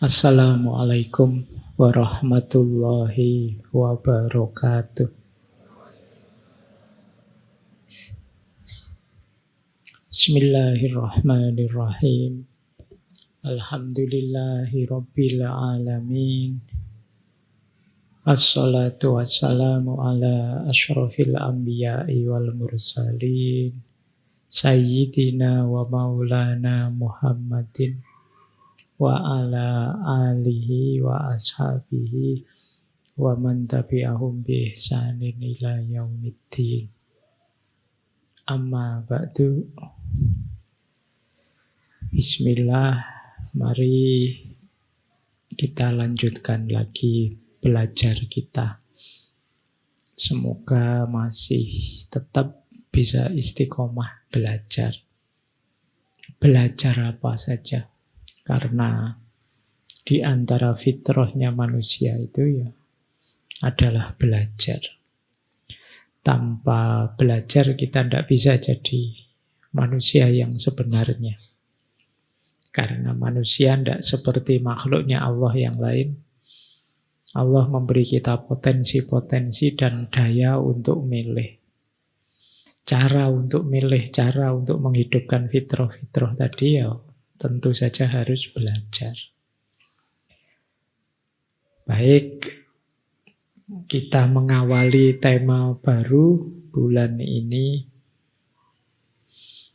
Assalamualaikum warahmatullahi wabarakatuh. Bismillahirrahmanirrahim. Alhamdulillahi rabbil alamin. Assalatu wassalamu ala asyrafil anbiya'i wal mursalin. Sayyidina wa maulana Muhammadin wa ala alihi wa ashabihi wa man tabi'ahum bi ihsanin ila yaumiddin. Amma ba'du. Bismillah, mari kita lanjutkan lagi belajar kita. Semoga masih tetap bisa istiqomah belajar. Belajar apa saja. Karena di antara fitrahnya manusia itu ya adalah belajar. Tanpa belajar kita tidak bisa jadi manusia yang sebenarnya. Karena manusia tidak seperti makhluknya Allah yang lain. Allah memberi kita potensi-potensi dan daya untuk milih. Cara untuk milih, cara untuk menghidupkan fitrah-fitrah tadi ya tentu saja harus belajar. Baik, kita mengawali tema baru bulan ini.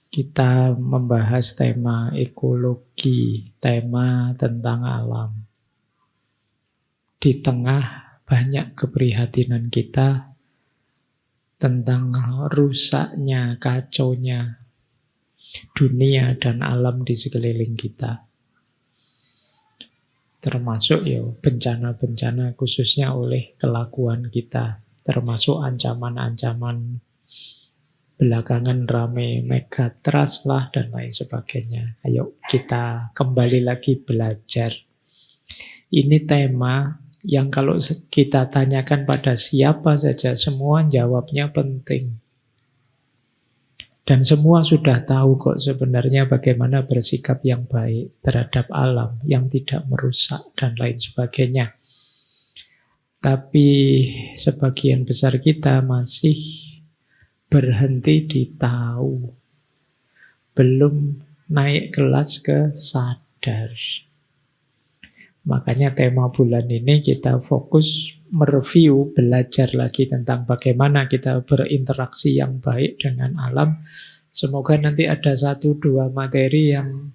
Kita membahas tema ekologi, tema tentang alam. Di tengah banyak keprihatinan kita tentang rusaknya, kacaunya dunia dan alam di sekeliling kita. Termasuk ya bencana-bencana khususnya oleh kelakuan kita. Termasuk ancaman-ancaman belakangan rame megatrust lah dan lain sebagainya. Ayo kita kembali lagi belajar. Ini tema yang kalau kita tanyakan pada siapa saja, semua jawabnya penting. Dan semua sudah tahu kok sebenarnya bagaimana bersikap yang baik terhadap alam, yang tidak merusak dan lain sebagainya. Tapi sebagian besar kita masih berhenti di tahu. Belum naik kelas ke sadar. Makanya tema bulan ini kita fokus mereview, belajar lagi tentang bagaimana kita berinteraksi yang baik dengan alam. Semoga nanti ada 1-2 materi yang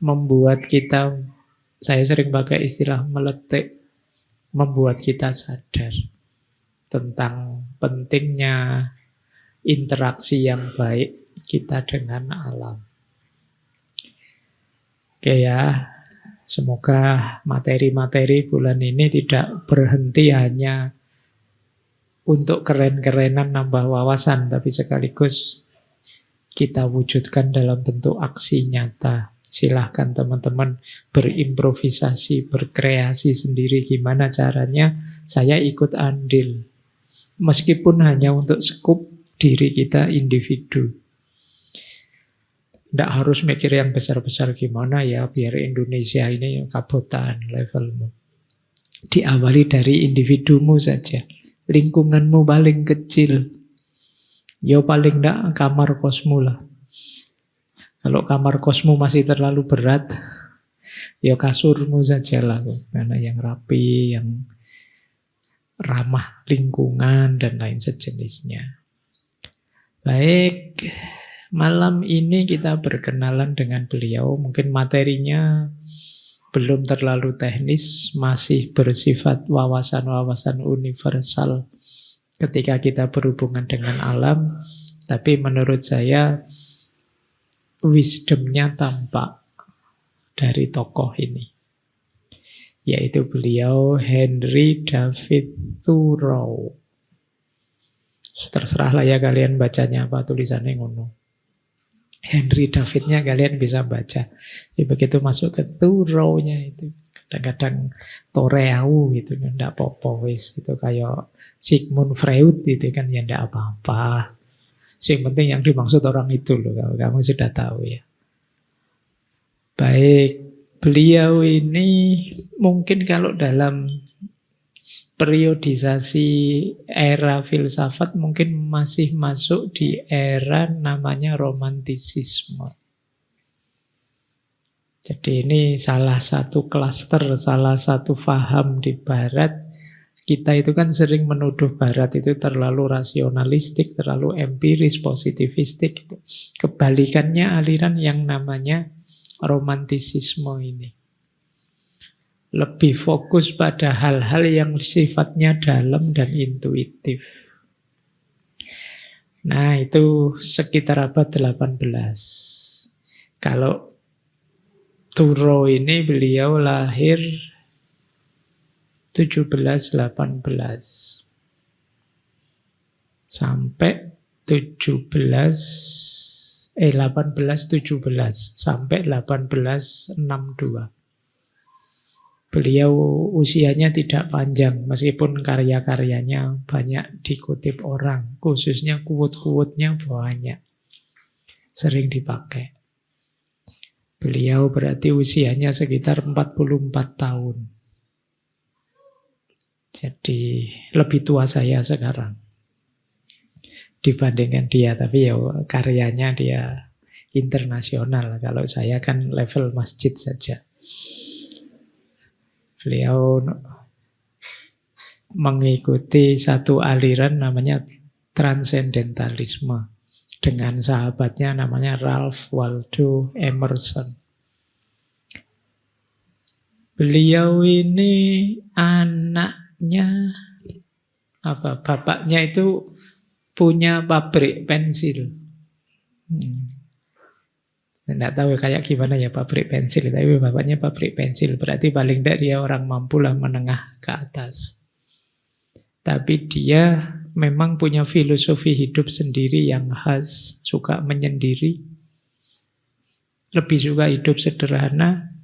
membuat kita, saya sering pakai istilah meletik, membuat kita sadar tentang pentingnya interaksi yang baik kita dengan alam. Oke ya. Semoga materi-materi bulan ini tidak berhenti hanya untuk keren-kerenan nambah wawasan, tapi sekaligus kita wujudkan dalam bentuk aksi nyata. Silahkan teman-teman berimprovisasi, berkreasi sendiri gimana caranya, saya ikut andil. Meskipun hanya untuk skup diri kita individu. Tidak harus mikir yang besar-besar gimana ya biar Indonesia ini kabotan levelmu. Diawali dari individumu saja. Lingkunganmu paling kecil. Ya paling tidak kamar kosmu lah. Kalau kamar kosmu masih terlalu berat, ya kasurmu saja lah. Karena yang rapi, yang ramah lingkungan dan lain sejenisnya. Baik. Malam ini kita berkenalan dengan beliau. Mungkin materinya belum terlalu teknis, masih bersifat wawasan-wawasan universal ketika kita berhubungan dengan alam. Tapi menurut saya wisdomnya tampak dari tokoh ini. Yaitu beliau Henry David Thoreau. Terserahlah ya kalian bacanya apa, tulisannya ngono. Henry Davidnya kalian bisa baca. Ya, begitu masuk ke Thoreau-nya itu. Kadang-kadang Thoreau gitu kan, tidak apa-apa wis gitu. Kayak Sigmund Freud itu kan ya tidak apa-apa. Yang penting yang dimaksud orang itu loh, kamu sudah tahu ya. Baik, Beliau ini mungkin kalau dalam periodisasi era filsafat mungkin masih masuk di era namanya romantisisme. Jadi ini salah satu klaster, salah satu faham di barat. Kita itu kan sering menuduh barat itu terlalu rasionalistik, terlalu empiris, positivistik. Kebalikannya aliran yang namanya romantisisme ini. Lebih fokus pada hal-hal yang sifatnya dalam dan intuitif. Nah, itu sekitar abad 18. Kalau Thoreau ini beliau lahir 1718 sampai 1817 sampai 1862. Beliau usianya tidak panjang, meskipun karya-karyanya banyak dikutip orang, khususnya quote-quote-nya banyak, sering dipakai. Beliau berarti usianya sekitar 44 tahun. Jadi lebih tua saya sekarang dibandingkan dia, tapi ya karyanya dia internasional. Kalau saya kan level masjid saja. Beliau mengikuti satu aliran namanya transendentalisme dengan sahabatnya namanya Ralph Waldo Emerson. Beliau ini anaknya bapaknya itu punya pabrik pensil. Tidak tahu kayak gimana ya pabrik pensil, tapi bapaknya pabrik pensil. Berarti paling tidak dia orang mampu lah, menengah ke atas. Tapi dia memang punya filosofi hidup sendiri yang khas, suka menyendiri, lebih suka hidup sederhana,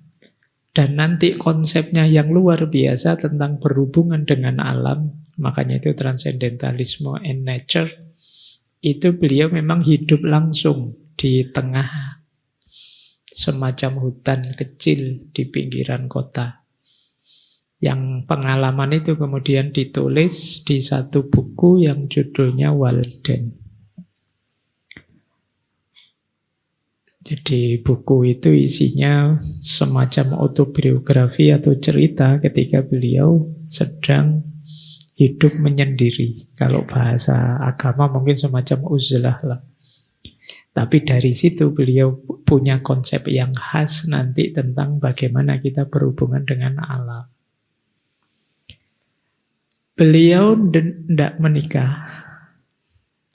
dan nanti konsepnya yang luar biasa tentang berhubungan dengan alam, makanya itu transcendentalisme and nature. Itu beliau memang hidup langsung di tengah semacam hutan kecil di pinggiran kota. Yang pengalaman itu kemudian ditulis di satu buku yang judulnya Walden. Jadi buku itu isinya semacam autobiografi atau cerita ketika beliau sedang hidup menyendiri. Kalau bahasa agama mungkin semacam uzlah lah. Tapi dari situ beliau punya konsep yang khas nanti tentang bagaimana kita berhubungan dengan alam. Beliau tidak menikah.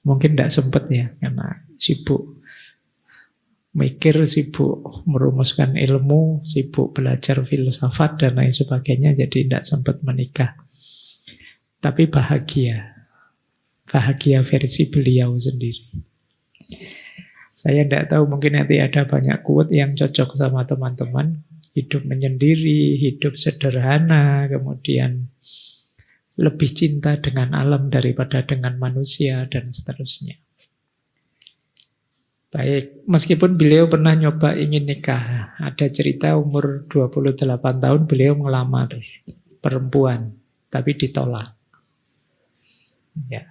Mungkin tidak sempat ya, karena sibuk mikir, sibuk merumuskan ilmu, sibuk belajar filsafat dan lain sebagainya, jadi tidak sempat menikah. Tapi bahagia. Bahagia versi beliau sendiri. Saya tidak tahu, mungkin nanti ada banyak quote yang cocok sama teman-teman. Hidup menyendiri, hidup sederhana, kemudian lebih cinta dengan alam daripada dengan manusia, dan seterusnya. Baik, meskipun beliau pernah nyoba ingin nikah. Ada cerita umur 28 tahun beliau melamar perempuan, tapi ditolak. Ya,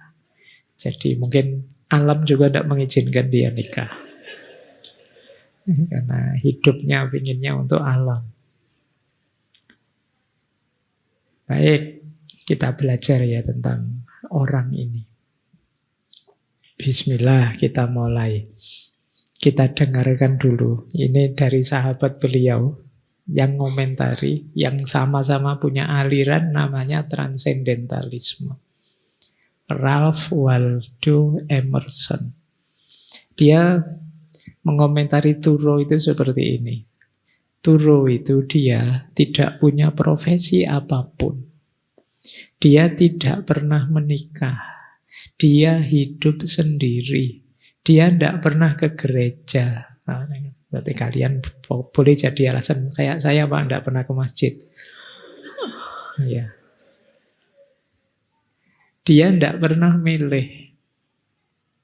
jadi mungkin alam juga tidak mengizinkan dia nikah. Karena hidupnya pinginnya untuk alam. Baik, kita belajar ya tentang orang ini. Bismillah, kita mulai. Kita dengarkan dulu. Ini dari sahabat beliau yang ngomentari, yang sama-sama punya aliran namanya transcendentalisme. Ralph Waldo Emerson. Dia mengomentari Thoreau itu seperti ini. Thoreau itu dia tidak punya profesi apapun. Dia tidak pernah menikah. Dia hidup sendiri. Dia tidak pernah ke gereja. Berarti kalian boleh jadi alasan kayak saya Pak, tidak pernah ke masjid. Ya. Dia tidak pernah milih.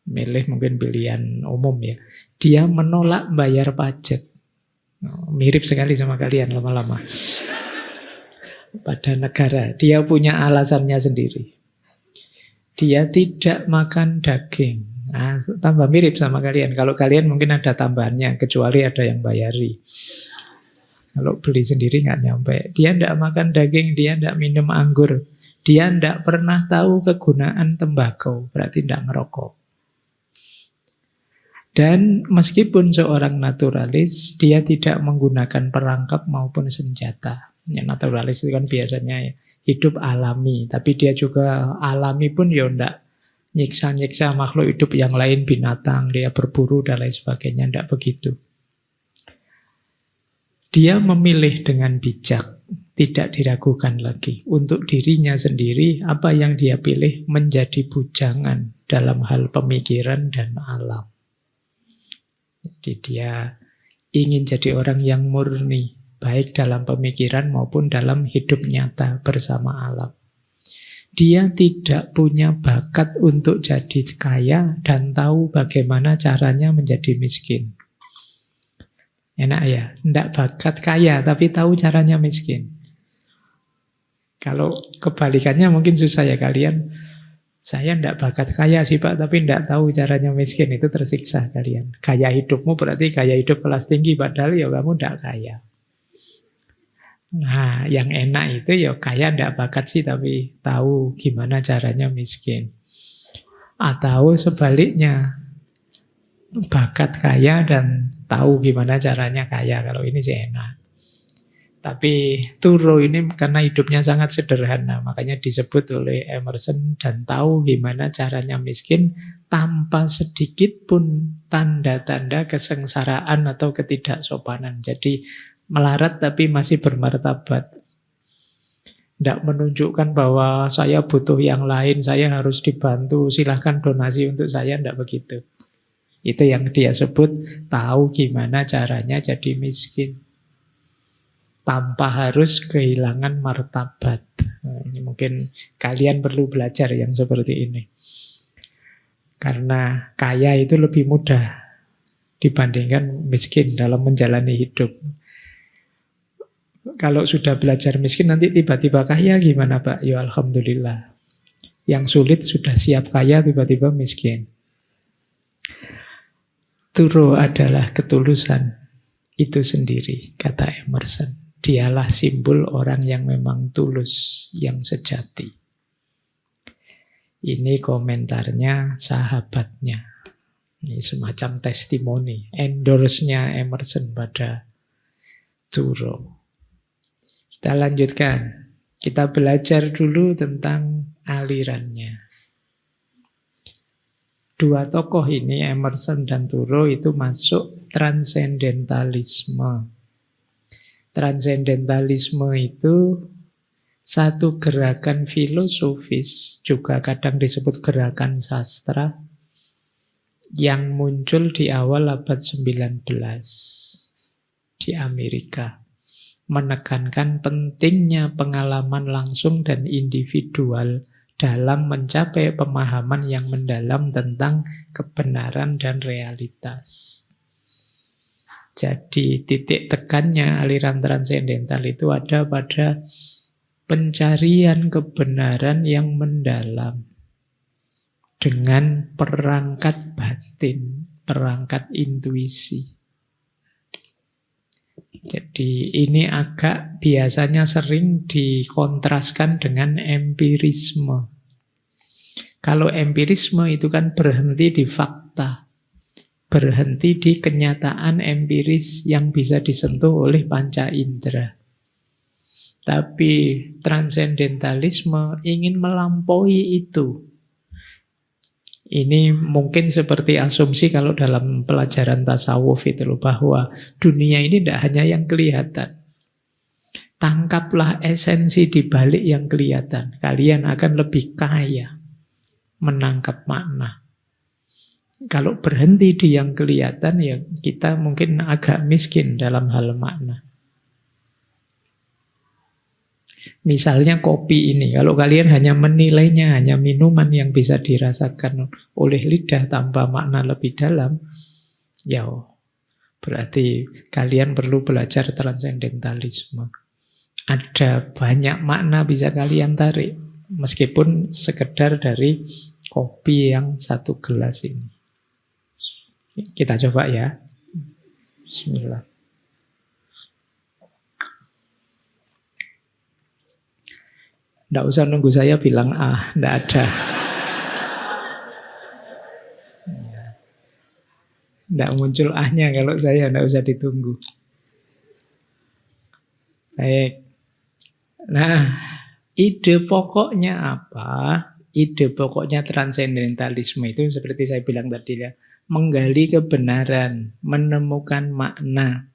Milih mungkin pilihan umum ya. Dia menolak bayar pajak. Mirip sekali sama kalian lama-lama. Pada negara, dia punya alasannya sendiri. Dia tidak makan daging. Nah, tambah mirip sama kalian. Kalau kalian mungkin ada tambahannya, kecuali ada yang bayari. Kalau beli sendiri nggak nyampe. Dia tidak makan daging, dia tidak minum anggur. Dia tidak pernah tahu kegunaan tembakau, berarti tidak ngerokok. Dan meskipun seorang naturalis, dia tidak menggunakan perangkap maupun senjata. Ya, naturalis itu kan biasanya hidup alami, tapi dia juga alami pun ya tidak nyiksa-nyiksa makhluk hidup yang lain, binatang, dia berburu dan lain sebagainya, tidak begitu. Dia memilih dengan bijak, tidak diragukan lagi. Untuk dirinya sendiri, apa yang dia pilih menjadi bujangan dalam hal pemikiran dan alam. Jadi dia ingin jadi orang yang murni, baik dalam pemikiran maupun dalam hidup nyata bersama alam. Dia tidak punya bakat untuk jadi kaya dan tahu bagaimana caranya menjadi miskin. Enak ya, tidak bakat kaya tapi tahu caranya miskin. Kalau kebalikannya mungkin susah ya kalian. Saya tidak bakat kaya sih Pak, tapi tidak tahu caranya miskin, itu tersiksa kalian. Gaya hidupmu berarti gaya hidup kelas tinggi, padahal ya kamu tidak kaya. Nah, yang enak itu ya kaya tidak bakat sih, tapi tahu gimana caranya miskin. Atau sebaliknya, bakat kaya dan tahu gimana caranya kaya. Kalau ini sih enak. Tapi Thoreau ini karena hidupnya sangat sederhana, makanya disebut oleh Emerson dan tahu gimana caranya miskin tanpa sedikit pun tanda-tanda kesengsaraan atau ketidaksopanan. Jadi melarat tapi masih bermartabat. Tidak menunjukkan bahwa saya butuh yang lain, saya harus dibantu, silahkan donasi untuk saya, tidak begitu. Itu yang dia sebut tahu gimana caranya jadi miskin. Tanpa harus kehilangan martabat. Nah, ini mungkin kalian perlu belajar yang seperti ini. Karena kaya itu lebih mudah dibandingkan miskin dalam menjalani hidup. Kalau sudah belajar miskin nanti tiba-tiba kaya gimana Pak? Ya Alhamdulillah. Yang sulit sudah siap kaya tiba-tiba miskin. Thoreau adalah ketulusan itu sendiri, kata Emerson. Dialah simbol orang yang memang tulus, yang sejati. Ini komentarnya sahabatnya. Ini semacam testimoni, endorse-nya Emerson pada Thoreau. Kita lanjutkan. Kita belajar dulu tentang alirannya. Dua tokoh ini, Emerson dan Thoreau, itu masuk transendentalisme. Transendentalisme itu satu gerakan filosofis, juga kadang disebut gerakan sastra, yang muncul di awal abad 19 di Amerika. Menekankan pentingnya pengalaman langsung dan individual dalam mencapai pemahaman yang mendalam tentang kebenaran dan realitas. Jadi titik tekannya aliran transendental itu ada pada pencarian kebenaran yang mendalam dengan perangkat batin, perangkat intuisi. Jadi ini agak biasanya sering dikontraskan dengan empirisme. Kalau empirisme itu kan berhenti di fakta. Berhenti di kenyataan empiris yang bisa disentuh oleh panca indera. Tapi transendentalisme ingin melampaui itu. Ini mungkin seperti asumsi kalau dalam pelajaran tasawuf itu loh, bahwa dunia ini tidak hanya yang kelihatan. Tangkaplah esensi di balik yang kelihatan. Kalian akan lebih kaya menangkap makna. Kalau berhenti di yang kelihatan, ya kita mungkin agak miskin dalam hal makna. Misalnya kopi ini, kalau kalian hanya menilainya, hanya minuman yang bisa dirasakan oleh lidah tanpa makna lebih dalam, ya Berarti kalian perlu belajar transendentalisme. Ada banyak makna bisa kalian tarik, meskipun sekedar dari kopi yang 1 gelas ini. Kita coba ya. Bismillah. Nggak usah nunggu saya bilang nggak ada. Nggak muncul ahnya kalau saya, nggak usah ditunggu. Baik. Nah, ide pokoknya apa? Ide pokoknya transendentalisme itu seperti saya bilang tadi ya, menggali kebenaran, menemukan makna.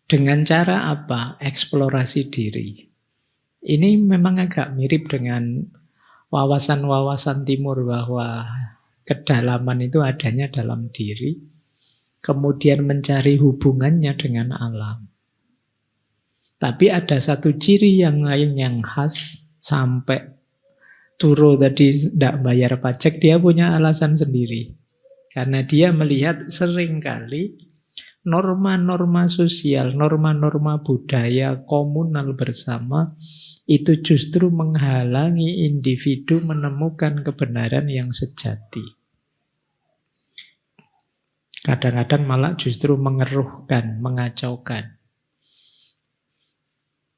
Dengan cara apa? Eksplorasi diri. Ini memang agak mirip dengan wawasan-wawasan timur bahwa kedalaman itu adanya dalam diri, kemudian mencari hubungannya dengan alam. Tapi ada satu ciri yang lain yang khas, sampai Thoreau tadi tidak bayar pajak, dia punya alasan sendiri. Karena dia melihat seringkali norma-norma sosial, norma-norma budaya komunal bersama itu justru menghalangi individu menemukan kebenaran yang sejati. Kadang-kadang malah justru mengeruhkan, mengacaukan.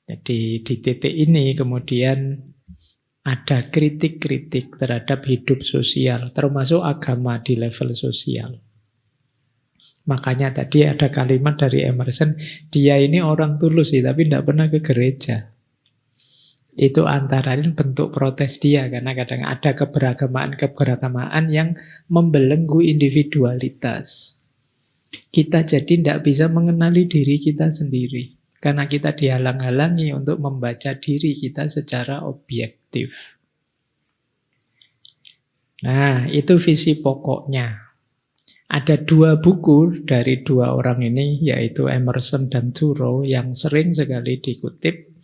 Jadi di titik ini kemudian ada kritik-kritik terhadap hidup sosial, termasuk agama di level sosial. Makanya tadi ada kalimat dari Emerson, dia ini orang tulus sih, tapi tidak pernah ke gereja. Itu antara lain bentuk protes dia, karena kadang ada keberagamaan yang membelenggu individualitas. Kita jadi tidak bisa mengenali diri kita sendiri, karena kita dihalang-halangi untuk membaca diri kita secara objektif. Nah, itu visi pokoknya. Ada 2 buku dari 2 orang ini, yaitu Emerson dan Thoreau, yang sering sekali dikutip.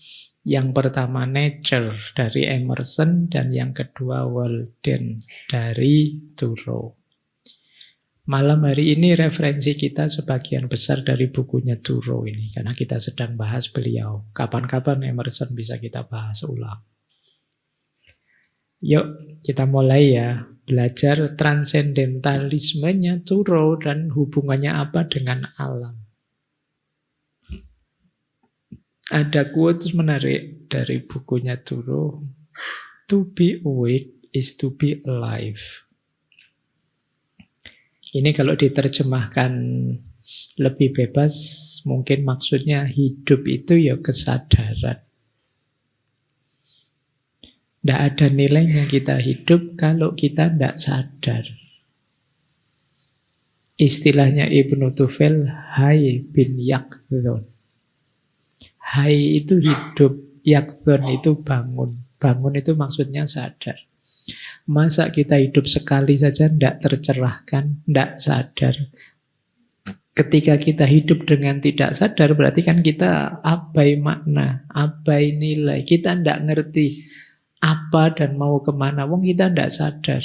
Yang pertama Nature dari Emerson, dan yang kedua Walden dari Thoreau. Malam hari ini referensi kita sebagian besar dari bukunya Thoreau ini, karena kita sedang bahas beliau. Kapan-kapan Emerson bisa kita bahas ulang. Yuk kita mulai ya, belajar transendentalismenya Thoreau dan hubungannya apa dengan alam. Ada quotes menarik dari bukunya Thoreau. To be awake is to be alive. Ini kalau diterjemahkan lebih bebas, mungkin maksudnya hidup itu ya kesadaran. Tidak ada nilainya kita hidup kalau kita tidak sadar. Istilahnya Ibnu Tufel, Hay bin Yaqdhon. Hay itu hidup, Yaqdhon itu bangun. Bangun itu maksudnya sadar. Masa kita hidup sekali saja tidak tercerahkan, tidak sadar. Ketika kita hidup dengan tidak sadar, berarti kan kita abai makna, abai nilai. Kita tidak ngerti apa dan mau kemana, wong kita tidak sadar.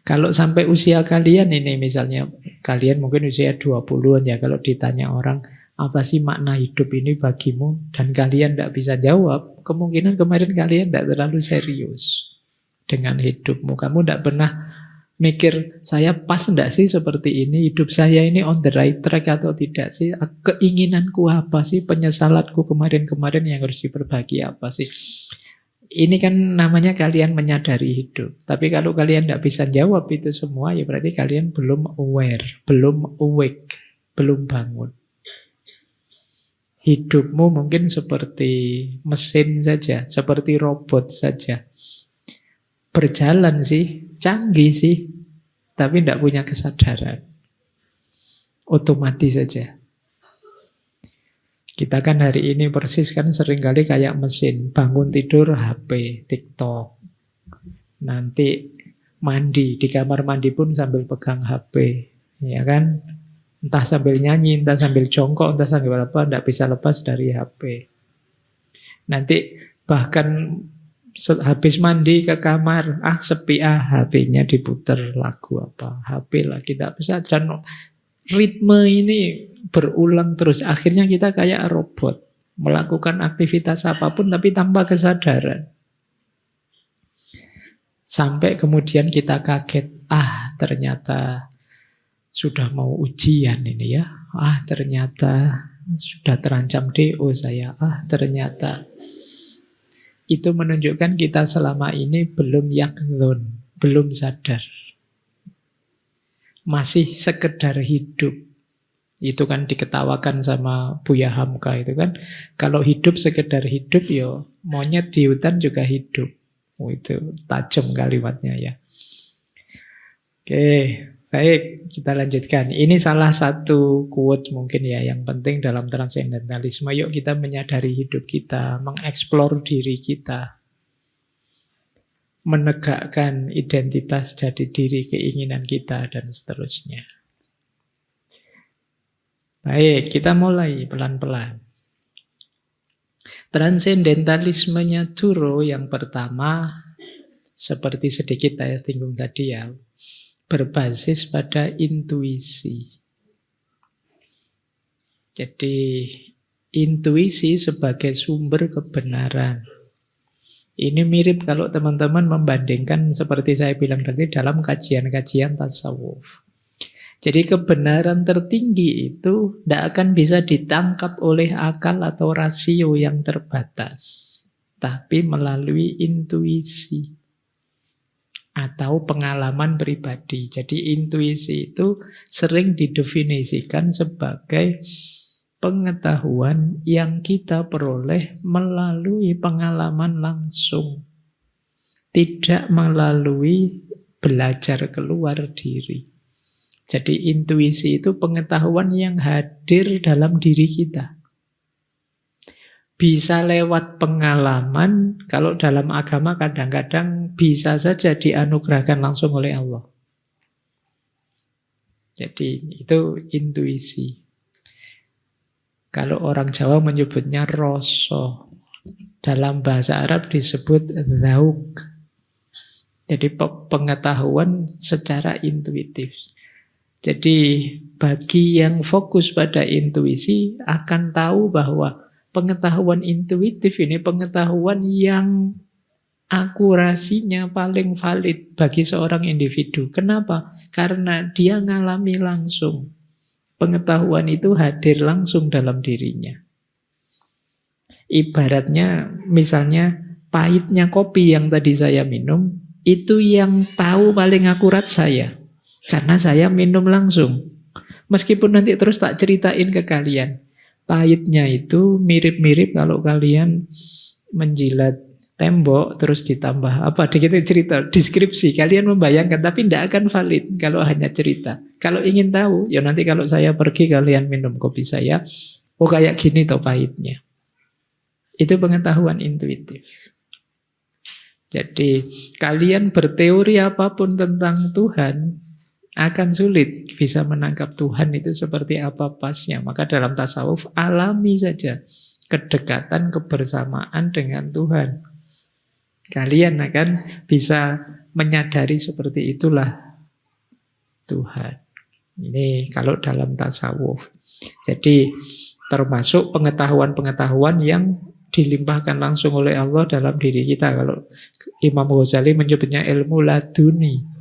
Kalau sampai usia kalian ini, misalnya kalian mungkin usia 20-an ya, kalau ditanya orang, apa sih makna hidup ini bagimu? Dan kalian tidak bisa jawab, kemungkinan kemarin kalian tidak terlalu serius dengan hidupmu. Kamu tidak pernah mikir, saya pas tidak sih seperti ini? Hidup saya ini on the right track atau tidak sih? Keinginanku apa sih? Penyesalanku kemarin-kemarin yang harus diperbagi apa sih? Ini kan namanya kalian menyadari hidup. Tapi kalau kalian tidak bisa jawab itu semua, ya berarti kalian belum aware, belum awake, belum bangun. Hidupmu mungkin seperti mesin saja, seperti robot saja. Berjalan sih, canggih sih, tapi tidak punya kesadaran. Otomatis saja. Kita kan hari ini persis kan seringkali kayak mesin. Bangun tidur HP, TikTok. Nanti mandi, di kamar mandi pun sambil pegang HP. Ya kan? Entah sambil nyanyi, entah sambil jongkok, entah sambil apa, tidak bisa lepas dari HP. Nanti bahkan habis mandi ke kamar, sepi HP-nya diputer lagu apa, HP lagi, tidak bisa. Dan ritme ini berulang terus. Akhirnya kita kayak robot, melakukan aktivitas apapun tapi tanpa kesadaran. Sampai kemudian kita kaget, ternyata sudah mau ujian ini ya. Ternyata sudah terancam DO saya. Ternyata itu menunjukkan kita selama ini belum yaqdzun, belum sadar. Masih sekedar hidup. Itu kan diketawakan sama Buya Hamka itu kan. Kalau hidup sekedar hidup, ya monyet di hutan juga hidup. Itu tajam kalimatnya ya. Oke, baik, kita lanjutkan. Ini salah satu quote mungkin ya yang penting dalam transendentalisme. Yuk kita menyadari hidup kita, mengeksplor diri kita, menegakkan identitas jati diri, keinginan kita, dan seterusnya. Baik, kita mulai pelan-pelan. Transendentalismenya Thoreau yang pertama, seperti sedikit saya singgung tadi ya, berbasis pada intuisi. Jadi intuisi sebagai sumber kebenaran. Ini mirip kalau teman-teman membandingkan seperti saya bilang tadi dalam kajian-kajian tasawuf. Jadi kebenaran tertinggi itu tidak akan bisa ditangkap oleh akal atau rasio yang terbatas, tapi melalui intuisi atau pengalaman pribadi. Jadi intuisi itu sering didefinisikan sebagai pengetahuan yang kita peroleh melalui pengalaman langsung, tidak melalui belajar keluar diri. Jadi intuisi itu pengetahuan yang hadir dalam diri kita. Bisa lewat pengalaman, kalau dalam agama kadang-kadang bisa saja dianugerahkan langsung oleh Allah. Jadi itu intuisi. Kalau orang Jawa menyebutnya rasa. Dalam bahasa Arab disebut dzauq. Jadi pengetahuan secara intuitif. Jadi bagi yang fokus pada intuisi akan tahu bahwa pengetahuan intuitif ini pengetahuan yang akurasinya paling valid bagi seorang individu. Kenapa? Karena dia ngalami langsung. Pengetahuan itu hadir langsung dalam dirinya. Ibaratnya misalnya pahitnya kopi yang tadi saya minum, itu yang tahu paling akurat saya. Karena saya minum langsung. Meskipun nanti terus tak ceritain ke kalian. Pahitnya itu mirip-mirip kalau kalian menjilat tembok terus ditambah apa dikit cerita, deskripsi. Kalian membayangkan tapi tidak akan valid kalau hanya cerita. Kalau ingin tahu, ya nanti kalau saya pergi kalian minum kopi saya, oh kayak gini toh pahitnya. Itu pengetahuan intuitif. Jadi kalian berteori apapun tentang Tuhan, akan sulit bisa menangkap Tuhan itu seperti apa pasnya. Maka dalam tasawuf alami saja kedekatan kebersamaan dengan Tuhan. Kalian akan bisa menyadari seperti itulah Tuhan. Ini kalau dalam tasawuf. Jadi termasuk pengetahuan-pengetahuan yang dilimpahkan langsung oleh Allah dalam diri kita. Kalau Imam Ghazali menyebutnya ilmu laduni.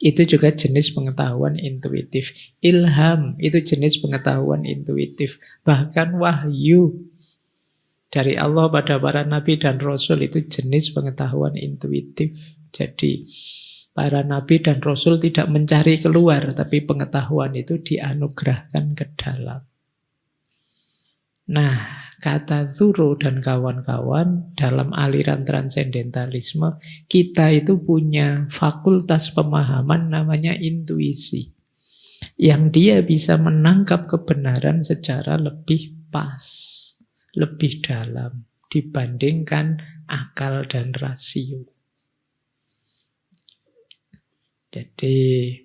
Itu juga jenis pengetahuan intuitif. Ilham, itu jenis pengetahuan intuitif. Bahkan wahyu dari Allah pada para nabi dan rasul itu jenis pengetahuan intuitif. Jadi para nabi dan rasul tidak mencari keluar, tapi pengetahuan itu dianugerahkan ke dalam. Nah, kata Thoreau dan kawan-kawan dalam aliran transendentalisme, kita itu punya fakultas pemahaman namanya intuisi. Yang dia bisa menangkap kebenaran secara lebih pas, lebih dalam dibandingkan akal dan rasio. Jadi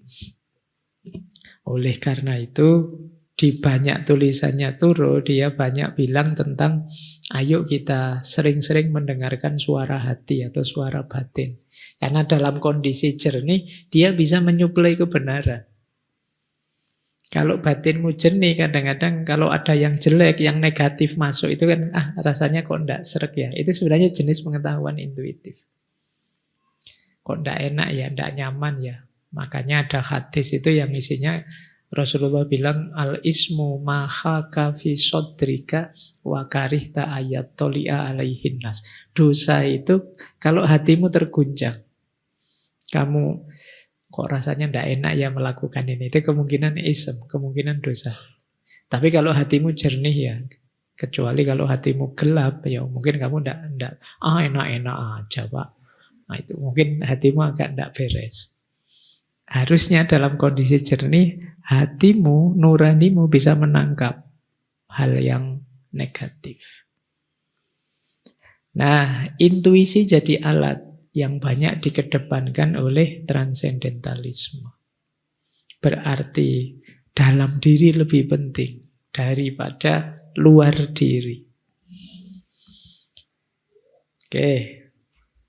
oleh karena itu di banyak tulisannya Thoreau, dia banyak bilang tentang ayo kita sering-sering mendengarkan suara hati atau suara batin. Karena dalam kondisi jernih, dia bisa menyuplai kebenaran. Kalau batinmu jernih, kadang-kadang kalau ada yang jelek, yang negatif masuk, itu kan, rasanya kok ndak srek ya. Itu sebenarnya jenis pengetahuan intuitif. Kok ndak enak ya, ndak nyaman ya. Makanya ada hadis itu yang isinya Rasulullah bilang, al-ismu mahaka fi sodrika wa karihta ayat toli'a alaihin nas. Dosa itu kalau hatimu terguncang, kamu kok rasanya ndak enak ya melakukan ini, itu kemungkinan ism, kemungkinan dosa. Tapi kalau hatimu jernih ya, kecuali kalau hatimu gelap ya mungkin kamu ndak enak-enak aja Pak. Nah itu mungkin hatimu agak ndak beres. Harusnya dalam kondisi jernih, hatimu, nuranimu bisa menangkap hal yang negatif. Nah, intuisi jadi alat yang banyak dikedepankan oleh transendentalisme. Berarti dalam diri lebih penting daripada luar diri. Oke,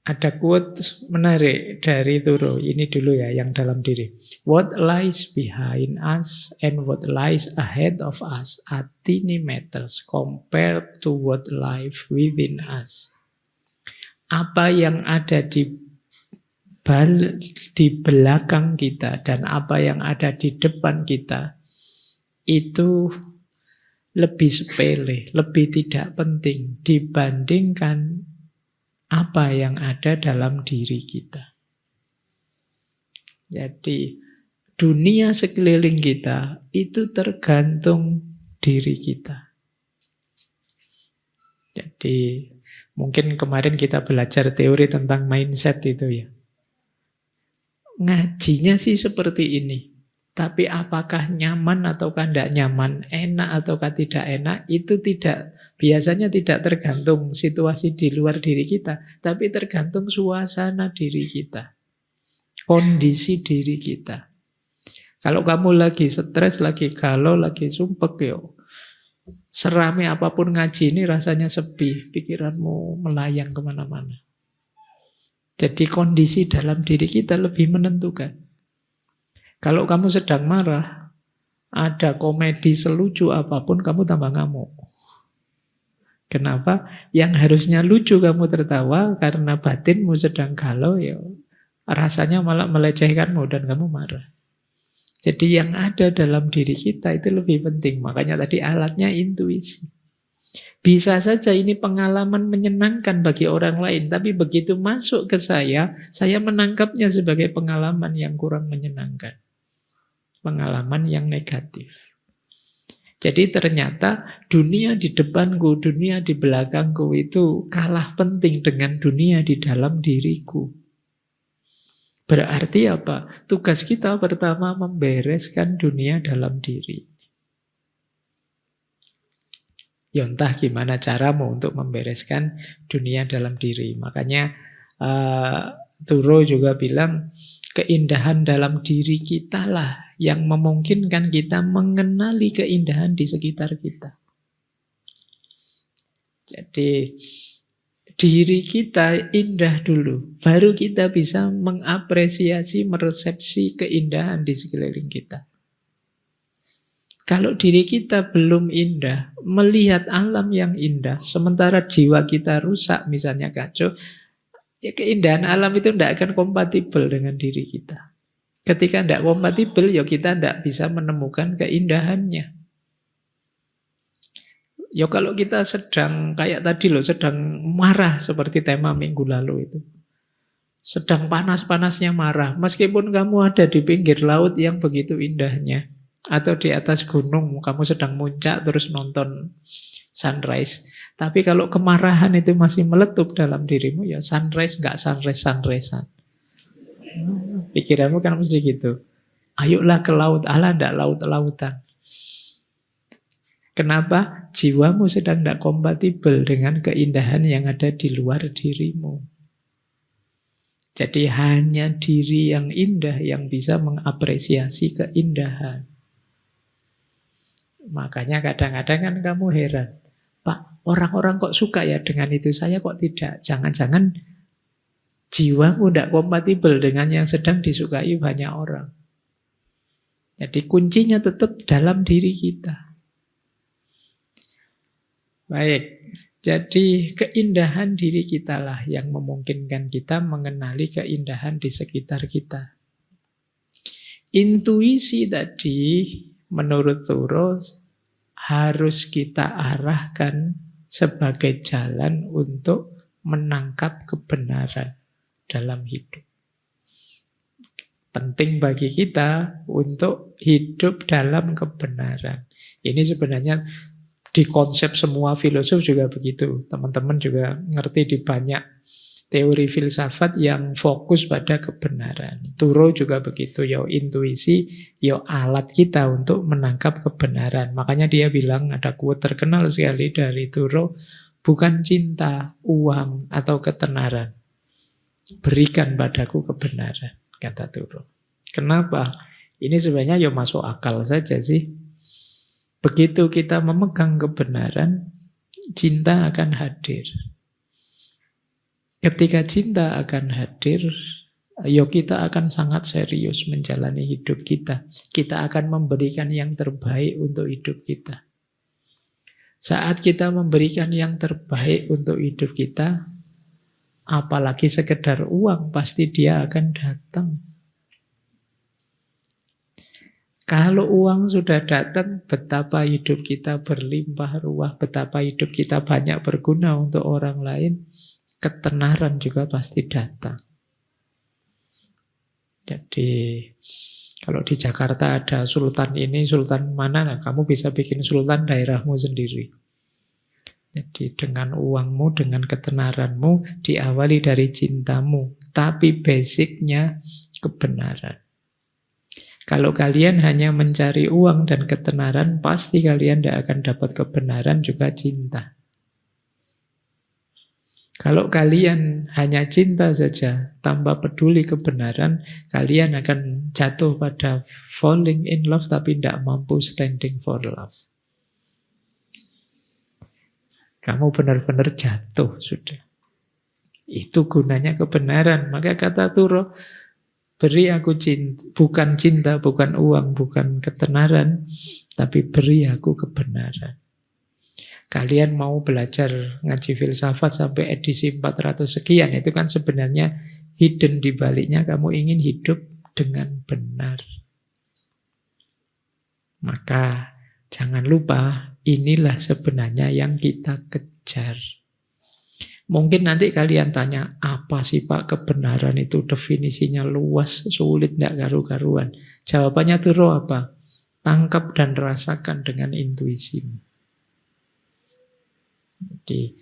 ada quote menarik dari Thoreau. Ini dulu ya, yang dalam diri. What lies behind us and what lies ahead of us are tiny matters compared to what lies within us. Apa yang ada di belakang kita dan apa yang ada di depan kita itu lebih sepele, lebih tidak penting dibandingkan apa yang ada dalam diri kita. Jadi dunia sekeliling kita itu tergantung diri kita. Jadi mungkin kemarin kita belajar teori tentang mindset itu ya. Ngajinya sih seperti ini. Tapi apakah nyaman ataukah tidak nyaman, enak ataukah tidak enak, itu biasanya tidak tergantung situasi di luar diri kita, tapi tergantung suasana diri kita, kondisi diri kita. Kalau kamu lagi stres, lagi galau, lagi sumpek, serame apapun ngaji ini rasanya sepi, pikiranmu melayang kemana-mana. Jadi kondisi dalam diri kita lebih menentukan. Kalau kamu sedang marah, ada komedi selucu apapun, kamu tambah ngamuk. Kenapa? Yang harusnya lucu kamu tertawa karena batinmu sedang galau, rasanya malah melecehkanmu dan kamu marah. Jadi yang ada dalam diri kita itu lebih penting. Makanya tadi alatnya intuisi. Bisa saja ini pengalaman menyenangkan bagi orang lain, tapi begitu masuk ke saya menangkapnya sebagai pengalaman yang kurang menyenangkan. Pengalaman yang negatif. Jadi ternyata dunia di depanku, dunia di belakangku itu kalah penting dengan dunia di dalam diriku. Berarti apa? Tugas kita pertama membereskan dunia dalam diri. Ya entah gimana caramu untuk membereskan dunia dalam diri. Makanya Thoreau juga bilang, keindahan dalam diri kita lah yang memungkinkan kita mengenali keindahan di sekitar kita. Jadi diri kita indah dulu, baru kita bisa mengapresiasi, meresepsi keindahan di sekeliling kita. Kalau diri kita belum indah, melihat alam yang indah, sementara jiwa kita rusak, misalnya kacau, ya keindahan alam itu tidak akan kompatibel dengan diri kita. Ketika tidak kompatibel, ya kita tidak bisa menemukan keindahannya. Ya kalau kita sedang, kayak tadi loh, sedang marah seperti tema minggu lalu itu. Sedang panas-panasnya marah, meskipun kamu ada di pinggir laut yang begitu indahnya, atau di atas gunung, kamu sedang muncak terus nonton sunrise. Tapi kalau kemarahan itu masih meletup dalam dirimu, ya sunrise nggak sunrise-sunrisean. Pikiranmu kan mesti gitu. Ayolah ke laut, Allah ndak laut-lautan. Kenapa? Jiwamu sedang tidak kompatibel dengan keindahan yang ada di luar dirimu. Jadi hanya diri yang indah yang bisa mengapresiasi keindahan. Makanya kadang-kadang kan kamu heran, Pak, orang-orang kok suka ya dengan itu, saya kok tidak. Jangan-jangan jiwamu tidak kompatibel dengan yang sedang disukai banyak orang. Jadi kuncinya tetap dalam diri kita. Baik, jadi keindahan diri kita lah yang memungkinkan kita mengenali keindahan di sekitar kita. Intuisi tadi menurut Thoreau harus kita arahkan sebagai jalan untuk menangkap kebenaran dalam hidup. Penting bagi kita untuk hidup dalam kebenaran. Ini sebenarnya di konsep semua filosof juga begitu. Teman-teman juga ngerti di banyak teori filsafat yang fokus pada kebenaran. Thoreau juga begitu. Ya intuisi, ya alat kita untuk menangkap kebenaran. Makanya dia bilang, ada quote terkenal sekali dari Thoreau, bukan cinta, uang, atau ketenaran. Berikan padaku kebenaran, kata Thoreau. Kenapa? Ini sebenarnya ya masuk akal saja sih. Begitu kita memegang kebenaran, cinta akan hadir. Ketika cinta akan hadir, ya kita akan sangat serius menjalani hidup kita. Kita akan memberikan yang terbaik untuk hidup kita. Saat kita memberikan yang terbaik untuk hidup kita, apalagi sekedar uang, pasti dia akan datang. Kalau uang sudah datang, betapa hidup kita berlimpah ruah, betapa hidup kita banyak berguna untuk orang lain, ketenaran juga pasti datang. Jadi, kalau di Jakarta ada sultan ini, sultan mana, nah, kamu bisa bikin sultan daerahmu sendiri. Jadi dengan uangmu, dengan ketenaranmu, diawali dari cintamu, tapi basicnya kebenaran. Kalau kalian hanya mencari uang dan ketenaran, pasti kalian tidak akan dapat kebenaran juga cinta. Kalau kalian hanya cinta saja, tanpa peduli kebenaran, kalian akan jatuh pada falling in love, tapi tidak mampu standing for love. Kamu benar-benar jatuh sudah. Itu gunanya kebenaran. Maka kata Thoreau, beri aku cinta, bukan uang, bukan ketenaran, tapi beri aku kebenaran. Kalian mau belajar ngaji filsafat sampai edisi 400 sekian, itu kan sebenarnya hidden di baliknya kamu ingin hidup dengan benar. Maka jangan lupa, inilah sebenarnya yang kita kejar. Mungkin nanti kalian tanya, apa sih Pak kebenaran itu? Definisinya luas, sulit, tidak karu-karuan. Jawabannya Thoreau apa? Tangkap dan rasakan dengan intuisimu. Jadi,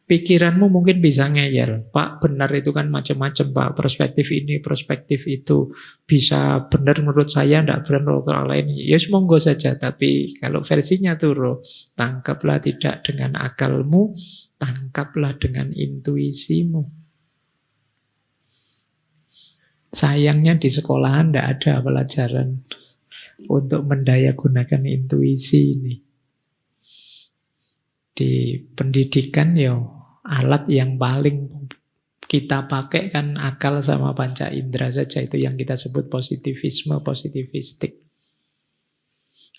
pikiranmu mungkin bisa ngeyel. Pak, benar itu kan macam-macam Pak. Perspektif ini, perspektif itu. Bisa benar menurut saya, tidak benar menurut orang lain. Ya monggo saja. Tapi kalau versinya Thoreau, tangkaplah tidak dengan akalmu, tangkaplah dengan intuisimu. Sayangnya di sekolahan tidak ada pelajaran untuk mendayagunakan intuisi ini. Di pendidikan ya alat yang paling kita pakai kan akal sama panca indera saja. Itu yang kita sebut positivisme, positivistik.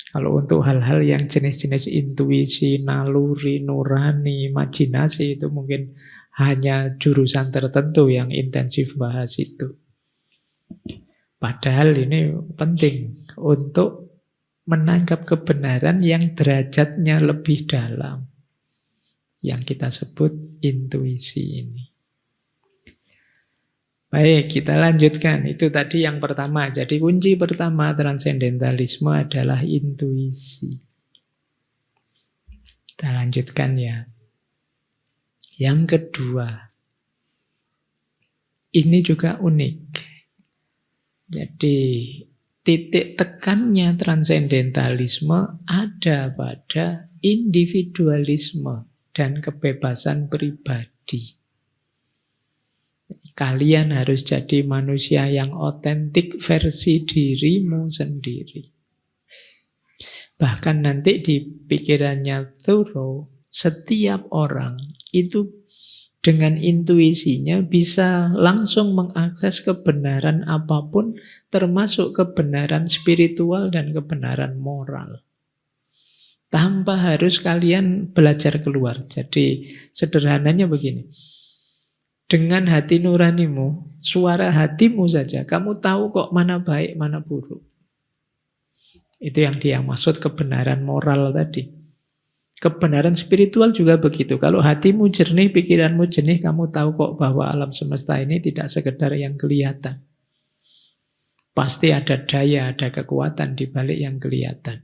Kalau untuk hal-hal yang jenis-jenis intuisi, naluri, nurani, imajinasi, itu mungkin hanya jurusan tertentu yang intensif bahas itu. Padahal ini penting untuk menangkap kebenaran yang derajatnya lebih dalam, yang kita sebut intuisi ini. Baik, kita lanjutkan. Itu tadi yang pertama. Jadi kunci pertama transendentalisme adalah intuisi. Kita lanjutkan ya. Yang kedua, ini juga unik. Jadi titik tekannya transendentalisme ada pada individualisme dan kebebasan pribadi. Kalian harus jadi manusia yang otentik versi dirimu sendiri. Bahkan nanti di pikirannya Thoreau, setiap orang itu dengan intuisinya bisa langsung mengakses kebenaran apapun, termasuk kebenaran spiritual dan kebenaran moral. Tanpa harus kalian belajar keluar. Jadi sederhananya begini. Dengan hati nuranimu, suara hatimu saja, kamu tahu kok mana baik, mana buruk. Itu yang dia maksud kebenaran moral tadi. Kebenaran spiritual juga begitu. Kalau hatimu jernih, pikiranmu jernih, kamu tahu kok bahwa alam semesta ini tidak sekedar yang kelihatan. Pasti ada daya, ada kekuatan di balik yang kelihatan.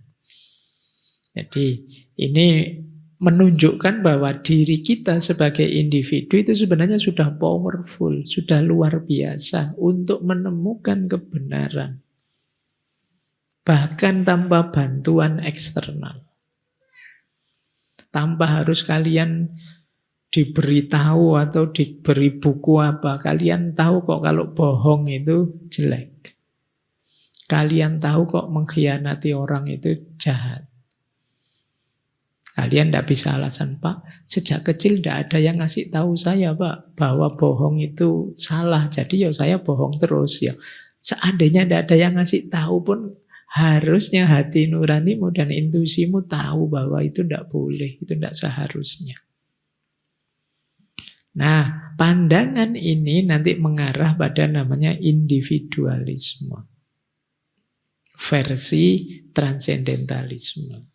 Jadi ini menunjukkan bahwa diri kita sebagai individu itu sebenarnya sudah powerful, sudah luar biasa untuk menemukan kebenaran. Bahkan tanpa bantuan eksternal. Tanpa harus kalian diberitahu atau diberi buku apa. Kalian tahu kok kalau bohong itu jelek. Kalian tahu kok mengkhianati orang itu jahat. Kalian tidak bisa alasan, Pak, sejak kecil tidak ada yang ngasih tahu saya, Pak, bahwa bohong itu salah. Jadi ya saya bohong terus ya. Seandainya tidak ada yang ngasih tahu pun, harusnya hati nuranimu dan intuisimu tahu bahwa itu tidak boleh, itu tidak seharusnya. Nah, pandangan ini nanti mengarah pada namanya individualisme. Versi transcendentalisme.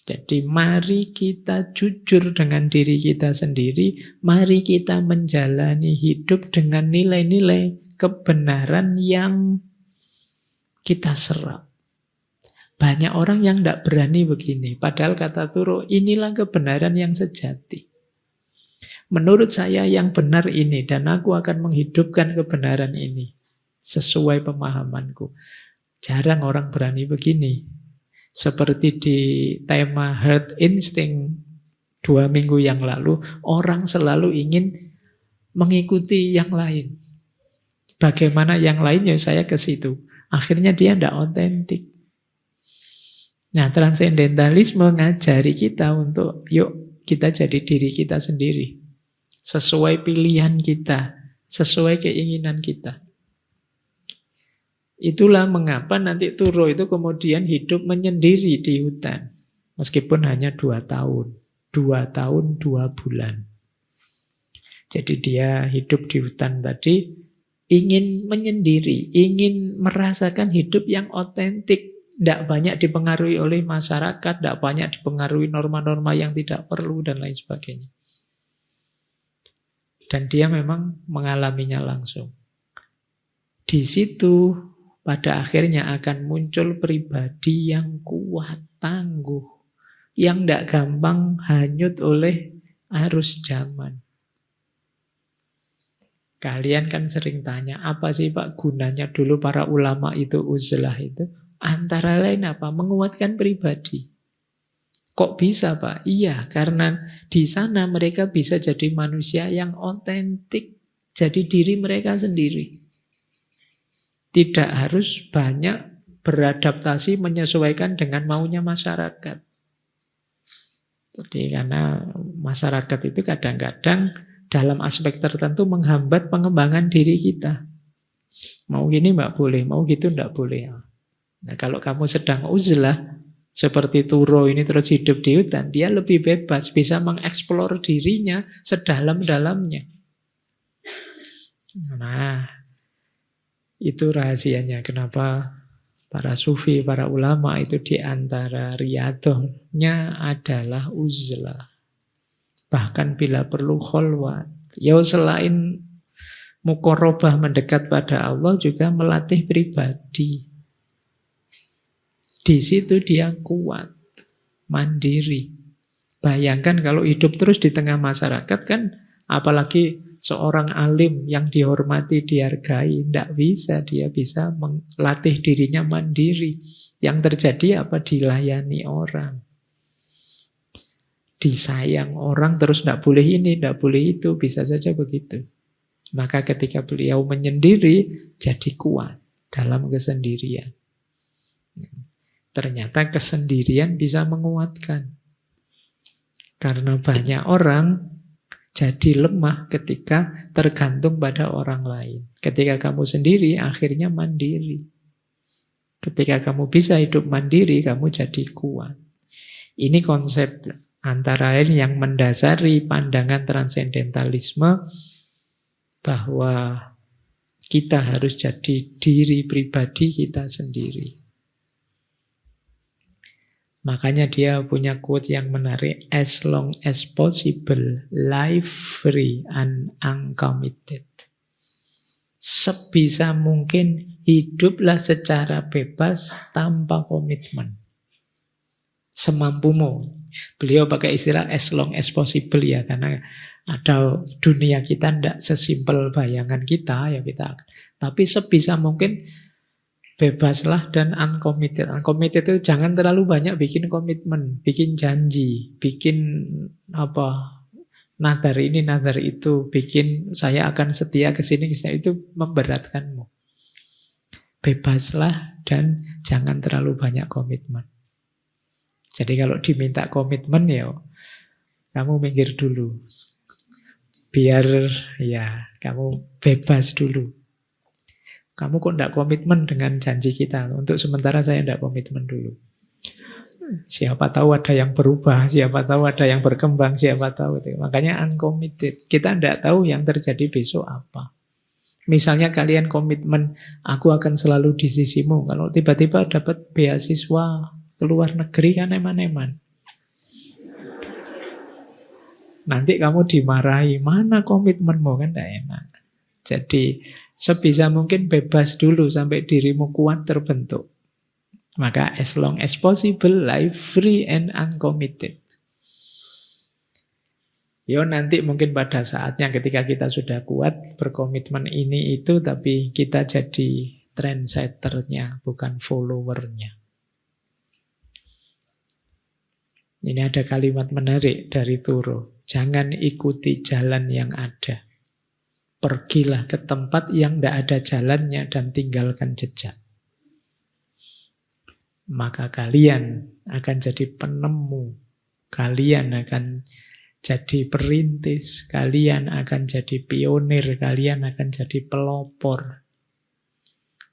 Jadi mari kita jujur dengan diri kita sendiri, mari kita menjalani hidup dengan nilai-nilai kebenaran yang kita serap. Banyak orang yang tidak berani begini. Padahal kata Turo, inilah kebenaran yang sejati. Menurut saya yang benar ini, dan aku akan menghidupkan kebenaran ini sesuai pemahamanku. Jarang orang berani begini. Seperti di tema Herd Instinct 2 minggu yang lalu, orang selalu ingin mengikuti yang lain. Bagaimana yang lain, ya saya ke situ. Akhirnya dia tidak otentik. Nah, transcendentalisme mengajari kita untuk yuk kita jadi diri kita sendiri. Sesuai pilihan kita, sesuai keinginan kita. Itulah mengapa nanti Turo itu kemudian hidup menyendiri di hutan. Meskipun hanya 2 tahun. 2 tahun, 2 bulan. Jadi dia hidup di hutan tadi, ingin menyendiri, ingin merasakan hidup yang otentik, tidak banyak dipengaruhi oleh masyarakat, tidak banyak dipengaruhi norma-norma yang tidak perlu, dan lain sebagainya. Dan dia memang mengalaminya langsung. Di situ pada akhirnya akan muncul pribadi yang kuat, tangguh, yang tidak gampang hanyut oleh arus zaman. Kalian kan sering tanya, apa sih Pak gunanya dulu para ulama itu uzlah itu? Antara lain apa? Menguatkan pribadi. Kok bisa Pak? Iya, karena di sana mereka bisa jadi manusia yang otentik, jadi diri mereka sendiri. Tidak harus banyak beradaptasi menyesuaikan dengan maunya masyarakat. Jadi karena masyarakat itu kadang-kadang dalam aspek tertentu menghambat pengembangan diri kita. Mau gini mbak boleh, mau gitu enggak boleh. Nah kalau kamu sedang uzlah, seperti Turo ini terus hidup di hutan, dia lebih bebas, bisa mengeksplor dirinya sedalam-dalamnya. Nah, itu rahasianya kenapa para sufi, para ulama itu di antara riyadohnya adalah uzlah. Bahkan bila perlu kholwat. Ya selain mukorobah mendekat pada Allah juga melatih pribadi. Di situ dia kuat, mandiri. Bayangkan kalau hidup terus di tengah masyarakat kan, apalagi seorang alim yang dihormati, dihargai, tidak bisa. Dia bisa melatih dirinya mandiri. Yang terjadi apa? Dilayani orang. Disayang orang terus tidak boleh ini, tidak boleh itu, bisa saja begitu. Maka ketika beliau menyendiri, jadi kuat dalam kesendirian. Ternyata kesendirian bisa menguatkan. Karena banyak orang jadi lemah ketika tergantung pada orang lain. Ketika kamu sendiri, akhirnya mandiri. Ketika kamu bisa hidup mandiri, kamu jadi kuat. Ini konsep antara lain yang mendasari pandangan transendentalisme bahwa kita harus jadi diri pribadi kita sendiri. Makanya dia punya quote yang menarik, as long as possible, live free and uncommitted. Sebisa mungkin hiduplah secara bebas tanpa komitmen. Semampumu. Beliau pakai istilah as long as possible ya, karena ada dunia kita tidak sesimpel bayangan kita ya kita. Tapi sebisa mungkin bebaslah dan uncommitted. Uncommitted itu jangan terlalu banyak bikin komitmen, bikin janji, bikin nadar ini, nadar itu, bikin saya akan setia ke sini, itu memberatkanmu. Bebaslah dan jangan terlalu banyak komitmen. Jadi kalau diminta komitmen ya kamu minggir dulu. Biar ya kamu bebas dulu. Kamu kok tidak komitmen dengan janji kita? Untuk sementara saya tidak komitmen dulu. Siapa tahu ada yang berubah, siapa tahu ada yang berkembang, siapa tahu. Makanya uncommitted. Kita tidak tahu yang terjadi besok apa. Misalnya kalian komitmen, aku akan selalu di sisimu. Kalau tiba-tiba dapat beasiswa keluar negeri kan eman-eman. Nanti kamu dimarahi, mana komitmenmu, kan tidak enak. Jadi sebisa mungkin bebas dulu sampai dirimu kuat terbentuk. Maka as long as possible, live free and uncommitted. Yo nanti mungkin pada saatnya ketika kita sudah kuat berkomitmen ini itu, tapi kita jadi trendsetternya, bukan followernya. Ini ada kalimat menarik dari Thoreau. Jangan ikuti jalan yang ada. Pergilah ke tempat yang tidak ada jalannya dan tinggalkan jejak. Maka kalian akan jadi penemu. Kalian akan jadi perintis. Kalian akan jadi pionir. Kalian akan jadi pelopor.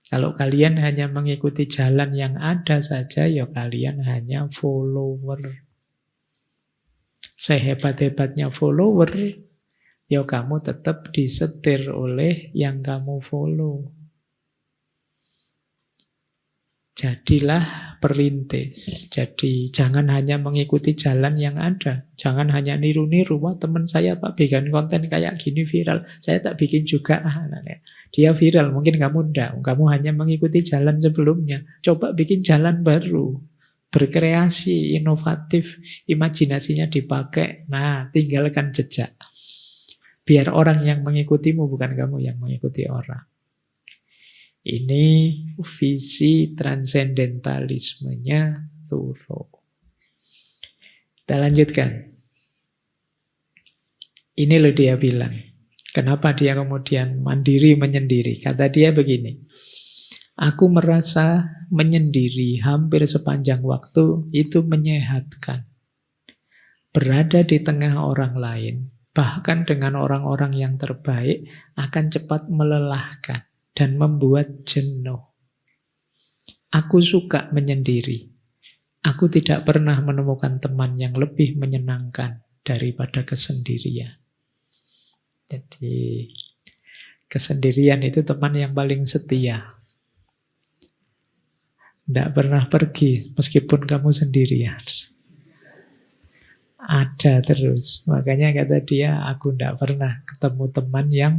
Kalau kalian hanya mengikuti jalan yang ada saja, ya kalian hanya follower. Sehebat-hebatnya follower, ya kamu tetap disetir oleh yang kamu follow. Jadilah perintis. Jadi jangan hanya mengikuti jalan yang ada. Jangan hanya niru-niru. Wah teman saya Pak bikin konten kayak gini viral. Saya tak bikin juga. Dia viral, mungkin kamu enggak. Kamu hanya mengikuti jalan sebelumnya. Coba bikin jalan baru. Berkreasi, inovatif, imajinasinya dipakai. Nah, tinggalkan jejak. Biar orang yang mengikutimu, bukan kamu yang mengikuti orang. Ini visi transendentalismenya Thoreau. Kita lanjutkan. Ini loh dia bilang. Kenapa dia kemudian mandiri menyendiri? Kata dia begini. Aku merasa menyendiri hampir sepanjang waktu itu menyehatkan. Berada di tengah orang lain, bahkan dengan orang-orang yang terbaik, akan cepat melelahkan dan membuat jenuh. Aku suka menyendiri. Aku tidak pernah menemukan teman yang lebih menyenangkan daripada kesendirian. Jadi, kesendirian itu teman yang paling setia. Tidak pernah pergi meskipun kamu sendirian. Ada terus. Makanya kata dia, aku tidak pernah ketemu teman yang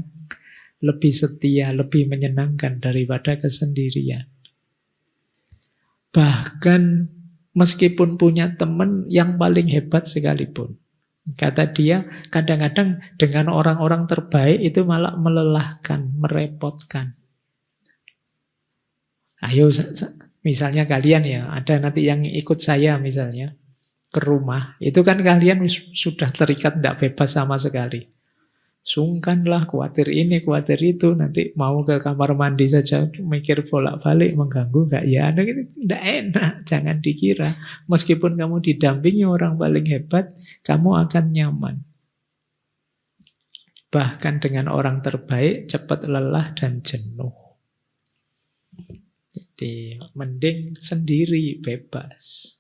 lebih setia, lebih menyenangkan daripada kesendirian. Bahkan meskipun punya teman yang paling hebat sekalipun. Kata dia, kadang-kadang dengan orang-orang terbaik itu malah melelahkan, merepotkan. Ayo, misalnya kalian ya, ada nanti yang ikut saya misalnya ke rumah. Itu kan kalian sudah terikat, tidak bebas sama sekali. Sungkanlah, khawatir ini, khawatir itu. Nanti mau ke kamar mandi saja, mikir bolak-balik, mengganggu nggak ya? Tidak enak, jangan dikira. Meskipun kamu didampingi orang paling hebat, kamu akan nyaman. Bahkan dengan orang terbaik cepat lelah dan jenuh. Jadi mending sendiri bebas.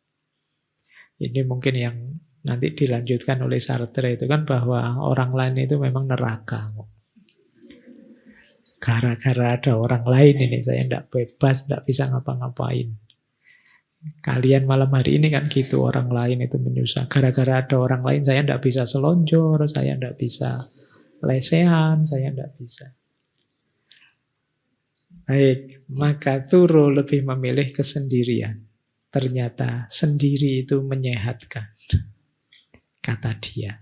Ini mungkin yang nanti dilanjutkan oleh Sartre itu kan, bahwa orang lain itu memang neraka. Gara-gara ada orang lain ini saya tidak bebas, tidak bisa ngapa-ngapain. Kalian malam hari ini kan gitu, orang lain itu menyusah. Gara-gara ada orang lain saya tidak bisa selonjor, saya tidak bisa lesehan, saya tidak bisa. Baik, maka Thoreau lebih memilih kesendirian. Ternyata sendiri itu menyehatkan, kata dia.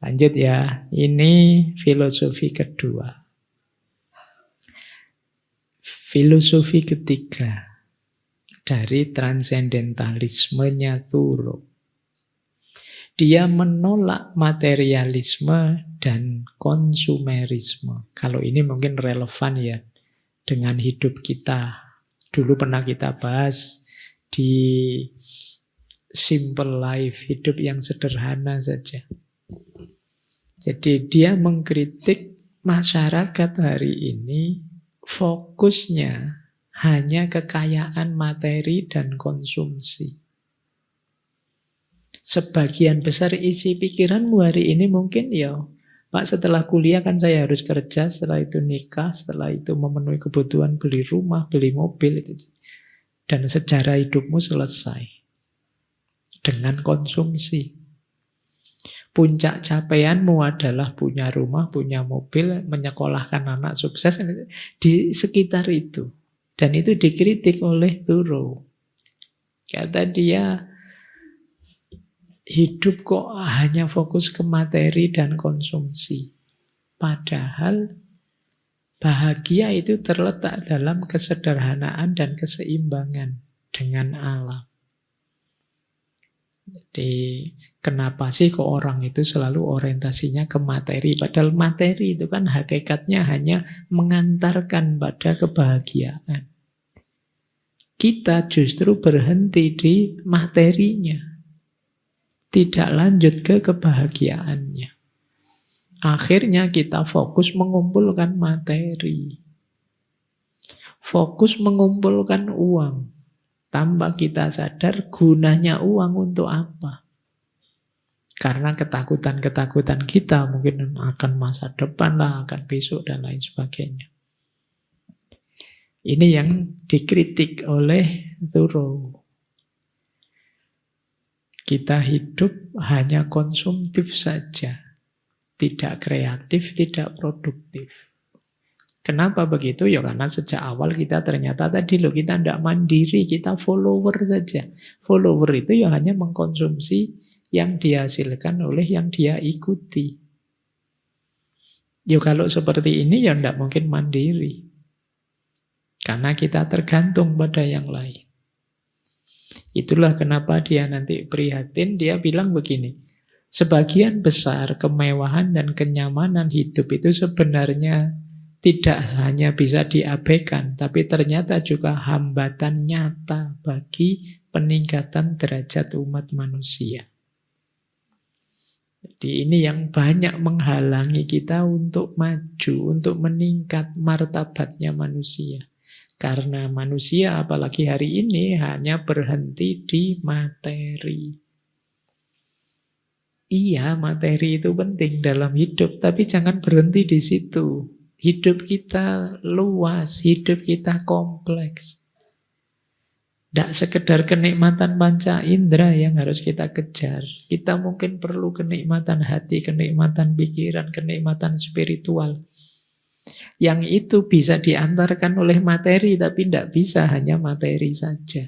Lanjut ya, ini filosofi kedua. Filosofi ketiga dari transendentalismenya Thoreau. Dia menolak materialisme dan konsumerisme. Kalau ini mungkin relevan ya dengan hidup kita. Dulu pernah kita bahas di Simple Life, hidup yang sederhana saja. Jadi dia mengkritik masyarakat hari ini fokusnya hanya kekayaan materi dan konsumsi. Sebagian besar isi pikiranmu hari ini mungkin ya, Pak, setelah kuliah kan saya harus kerja, setelah itu nikah, setelah itu memenuhi kebutuhan beli rumah, beli mobil itu. Dan sejarah hidupmu selesai dengan konsumsi. Puncak capaianmu adalah punya rumah, punya mobil, menyekolahkan anak sukses di sekitar itu. Dan itu dikritik oleh Thoreau. Kata dia, hidup kok hanya fokus ke materi dan konsumsi. Padahal bahagia itu terletak dalam kesederhanaan dan keseimbangan dengan alam. Jadi kenapa sih kok orang itu selalu orientasinya ke materi? Padahal materi itu kan hakikatnya hanya mengantarkan pada kebahagiaan. Kita justru berhenti di materinya, tidak lanjut ke kebahagiaannya. Akhirnya kita fokus mengumpulkan materi, fokus mengumpulkan uang. Tanpa kita sadar gunanya uang untuk apa. Karena ketakutan-ketakutan kita mungkin akan masa depan lah, akan besok dan lain sebagainya. Ini yang dikritik oleh Thoreau. Kita hidup hanya konsumtif saja. Tidak kreatif, tidak produktif. Kenapa begitu? Ya karena sejak awal kita ternyata tadi kita tidak mandiri, kita follower saja. Follower itu ya hanya mengkonsumsi yang dihasilkan oleh yang dia ikuti. Ya kalau seperti ini ya tidak mungkin mandiri. Karena kita tergantung pada yang lain. Itulah kenapa dia nanti prihatin, dia bilang begini. Sebagian besar kemewahan dan kenyamanan hidup itu sebenarnya tidak hanya bisa diabaikan, tapi ternyata juga hambatan nyata bagi peningkatan derajat umat manusia. Jadi ini yang banyak menghalangi kita untuk maju, untuk meningkat martabatnya manusia. Karena manusia apalagi hari ini hanya berhenti di materi. Iya, materi itu penting dalam hidup, tapi jangan berhenti di situ. Hidup kita luas, hidup kita kompleks. Tidak sekedar kenikmatan panca indera yang harus kita kejar. Kita mungkin perlu kenikmatan hati, kenikmatan pikiran, kenikmatan spiritual. Yang itu bisa diantarkan oleh materi, tapi tidak bisa hanya materi saja.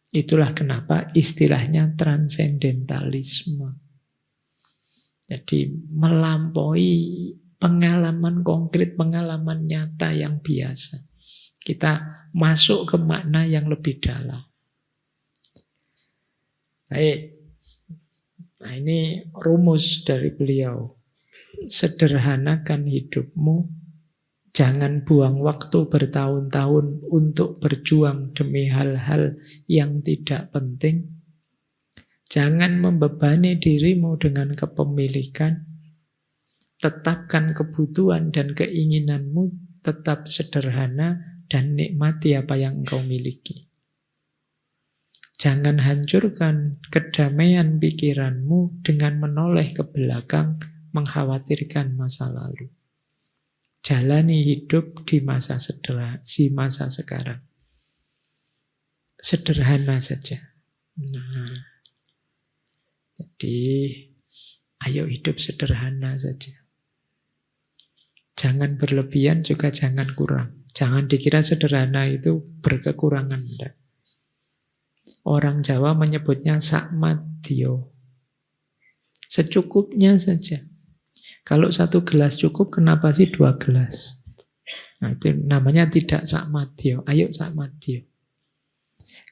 Itulah kenapa istilahnya transendentalisme. Jadi melampaui pengalaman konkret, pengalaman nyata yang biasa. Kita masuk ke makna yang lebih dalam. Baik. Nah ini rumus dari beliau. Sederhanakan hidupmu. Jangan buang waktu bertahun-tahun untuk berjuang demi hal-hal yang tidak penting. Jangan membebani dirimu dengan kepemilikan. Tetapkan kebutuhan dan keinginanmu tetap sederhana dan nikmati apa yang engkau miliki. Jangan hancurkan kedamaian pikiranmu dengan menoleh ke belakang, mengkhawatirkan masa lalu. Jalani hidup di masa sekarang. Sederhana saja. Nah, jadi ayo hidup sederhana saja. Jangan berlebihan juga jangan kurang. Jangan dikira sederhana itu berkekurangan. Enggak. Orang Jawa menyebutnya sakmadyo. Secukupnya saja. Kalau 1 gelas cukup, kenapa sih 2 gelas? Nah, itu namanya tidak sakmadyo. Ayo sakmadyo.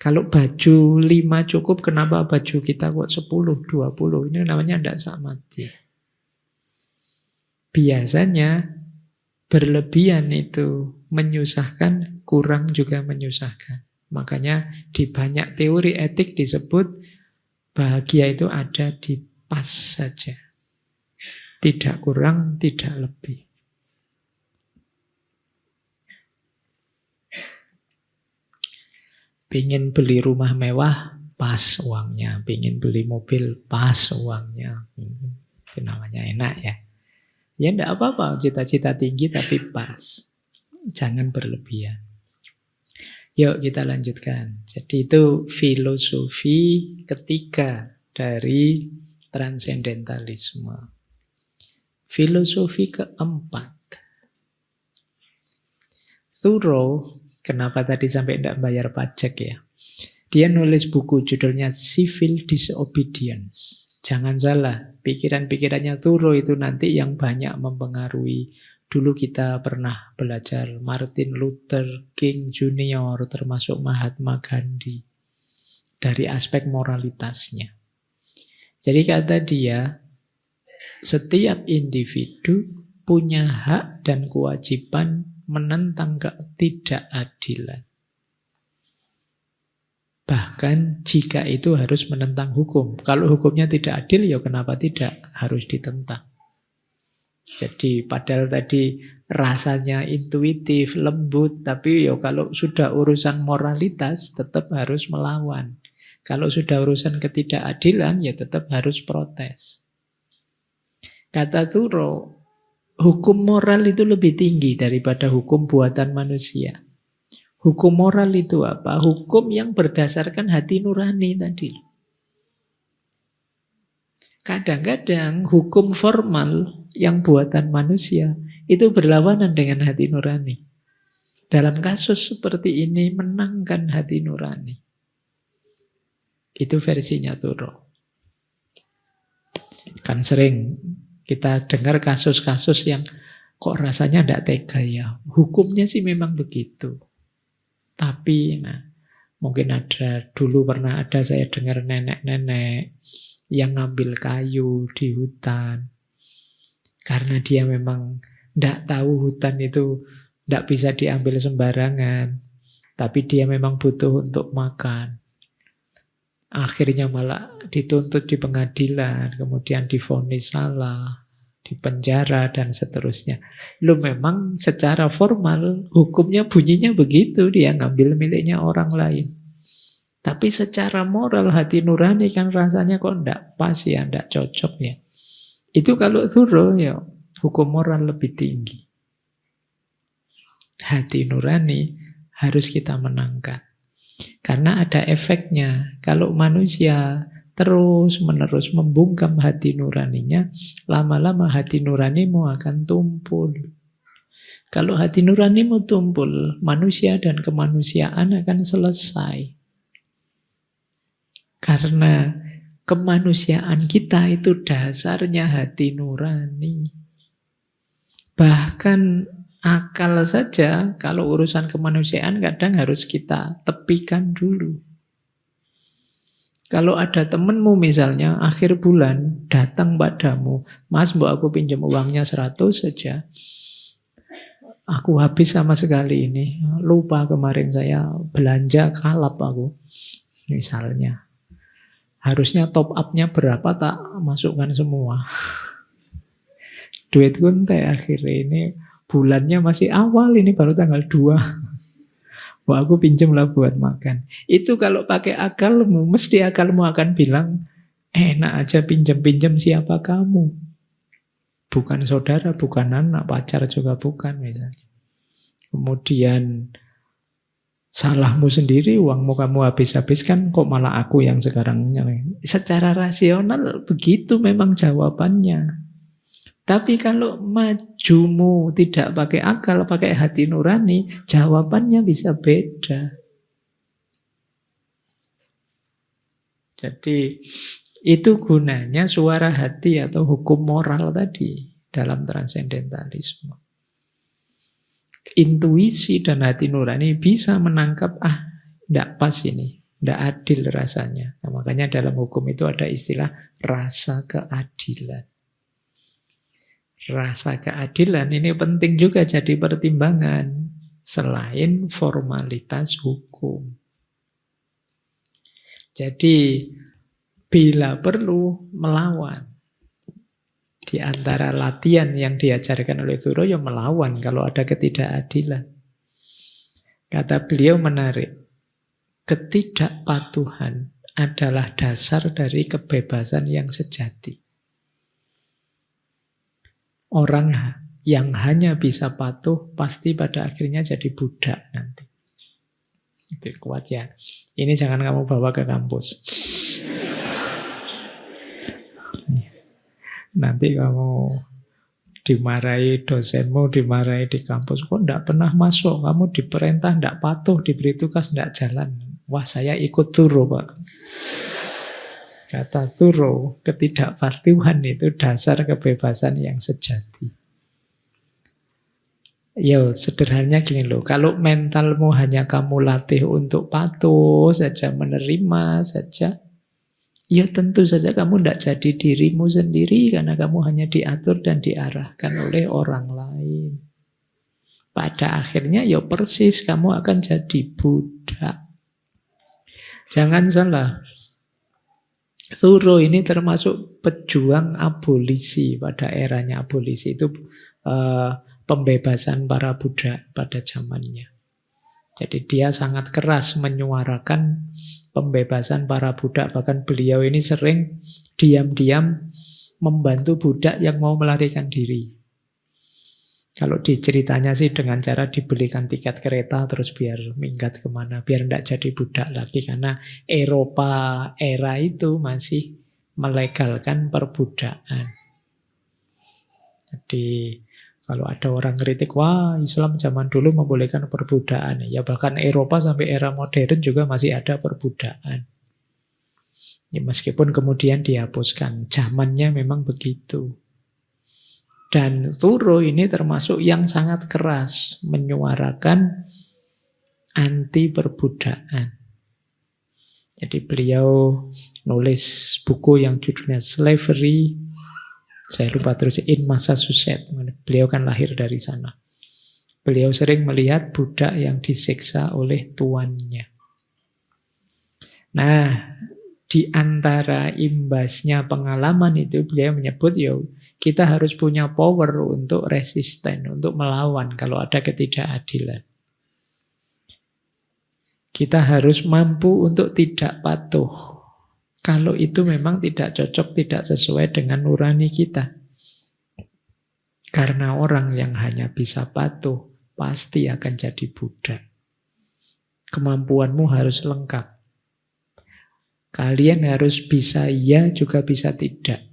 Kalau baju 5 cukup, kenapa baju kita kok 10, 20? Ini namanya tidak sakmadyo. Biasanya berlebihan itu menyusahkan, kurang juga menyusahkan. Makanya di banyak teori etik disebut bahagia itu ada di pas saja. Tidak kurang, tidak lebih. Pengen beli rumah mewah, pas uangnya. Pengen beli mobil, pas uangnya. Itu namanya enak ya. Ya enggak apa-apa, cita-cita tinggi tapi pas. Jangan berlebihan. Yuk kita lanjutkan. Jadi itu filosofi ketiga dari transendentalisme. Filosofi keempat. Thoreau, kenapa tadi sampai tidak bayar pajak ya? Dia nulis buku judulnya Civil Disobedience. Jangan salah, pikiran-pikirannya Thoreau itu nanti yang banyak mempengaruhi. Dulu kita pernah belajar Martin Luther King Jr. termasuk Mahatma Gandhi. Dari aspek moralitasnya. Jadi kata dia, setiap individu punya hak dan kewajiban menentang ketidakadilan. Bahkan jika itu harus menentang hukum. Kalau hukumnya tidak adil, ya kenapa tidak harus ditentang. Jadi padahal tadi rasanya intuitif, lembut, tapi ya kalau sudah urusan moralitas tetap harus melawan. Kalau sudah urusan ketidakadilan ya tetap harus protes. Kata Thoreau, hukum moral itu lebih tinggi daripada hukum buatan manusia. Hukum moral itu apa? Hukum yang berdasarkan hati nurani tadi. Kadang-kadang hukum formal yang buatan manusia itu berlawanan dengan hati nurani. Dalam kasus seperti ini menangkan hati nurani. Itu versinya Thoreau. Kan sering kita dengar kasus-kasus yang kok rasanya tidak tega ya. Hukumnya sih memang begitu. Tapi mungkin dulu pernah ada saya dengar nenek-nenek yang ngambil kayu di hutan. Karena dia memang tidak tahu hutan itu tidak bisa diambil sembarangan. Tapi dia memang butuh untuk makan. Akhirnya malah dituntut di pengadilan, kemudian divonis salah, dipenjara, dan seterusnya. Memang secara formal hukumnya bunyinya begitu, dia ngambil miliknya orang lain. Tapi secara moral hati nurani kan rasanya kok tidak pas ya, tidak cocok ya. Itu kalau Thoreau ya hukum moral lebih tinggi. Hati nurani harus kita menangkan. Karena ada efeknya. Kalau manusia terus-menerus membungkam hati nuraninya, lama-lama hati nuranimu akan tumpul. Kalau hati nuranimu tumpul, manusia dan kemanusiaan akan selesai. Karena kemanusiaan kita itu dasarnya hati nurani. Bahkan akal saja, kalau urusan kemanusiaan kadang harus kita tepikan dulu. Kalau ada temenmu misalnya, akhir bulan datang padamu, Mas, mbok aku pinjam uangnya 100 saja. Aku habis sama sekali ini. Lupa kemarin saya belanja kalap aku. Misalnya. Harusnya top up-nya berapa, tak masukkan semua. Duit kunte akhirnya ini bulannya masih awal, ini baru tanggal 2. Wah, aku pinjem lah buat makan. Itu kalau pakai akalmu, mesti akalmu akan bilang, enak aja pinjem-pinjem, siapa kamu? Bukan saudara, bukan anak, pacar juga bukan misalnya. Kemudian salahmu sendiri, uangmu kamu habis-habiskan, kok malah aku yang sekarang. Secara rasional begitu memang jawabannya. Tapi kalau majumu tidak pakai akal, pakai hati nurani, jawabannya bisa beda. Jadi itu gunanya suara hati atau hukum moral tadi dalam transendentalisme. Intuisi dan hati nurani bisa menangkap, tidak pas ini, tidak adil rasanya. Nah, makanya dalam hukum itu ada istilah rasa keadilan. Rasa keadilan ini penting juga jadi pertimbangan selain formalitas hukum. Jadi bila perlu melawan. Di antara latihan yang diajarkan oleh Thoreau, ya melawan kalau ada ketidakadilan. Kata beliau menarik, ketidakpatuhan adalah dasar dari kebebasan yang sejati. Orang yang hanya bisa patuh pasti pada akhirnya jadi budak nanti. Itu kuat ya. Ini jangan kamu bawa ke kampus. Nanti kamu dimarahi dosenmu, dimarahi di kampus. Kok enggak pernah masuk? Kamu diperintah enggak patuh, diberi tugas enggak jalan. Wah, saya ikut Thoreau, Pak. Kata Thoreau, ketidakpatuhan itu dasar kebebasan yang sejati. Ya, sederhananya gini loh, kalau mentalmu hanya kamu latih untuk patuh saja, menerima saja, ya tentu saja kamu tidak jadi dirimu sendiri karena kamu hanya diatur dan diarahkan oleh orang lain. Pada akhirnya ya persis kamu akan jadi budak. Jangan salah, Thoreau ini termasuk pejuang abolisi pada eranya abolisi. Itu pembebasan para budak pada zamannya. Jadi dia sangat keras menyuarakan pembebasan para budak. Bahkan beliau ini sering diam-diam membantu budak yang mau melarikan diri. Kalau diceritanya sih dengan cara dibelikan tiket kereta terus biar minggat kemana, biar tidak jadi budak lagi. Karena Eropa era itu masih melegalkan perbudakan. Jadi kalau ada orang kritik, wah Islam zaman dulu membolehkan perbudakan. Ya bahkan Eropa sampai era modern juga masih ada perbudakan. Ya, meskipun kemudian dihapuskan, zamannya memang begitu. Dan Thoreau ini termasuk yang sangat keras menyuarakan anti perbudakan. Jadi beliau nulis buku yang judulnya Slavery, saya lupa terus, in Massachusetts. Beliau kan lahir dari sana. Beliau sering melihat budak yang disiksa oleh tuannya. Nah, di antara imbasnya pengalaman itu beliau menyebut, kita harus punya power untuk resisten, untuk melawan kalau ada ketidakadilan. Kita harus mampu untuk tidak patuh kalau itu memang tidak cocok, tidak sesuai dengan nurani kita. Karena orang yang hanya bisa patuh pasti akan jadi budak. Kemampuanmu harus lengkap. Kalian harus bisa iya juga bisa tidak.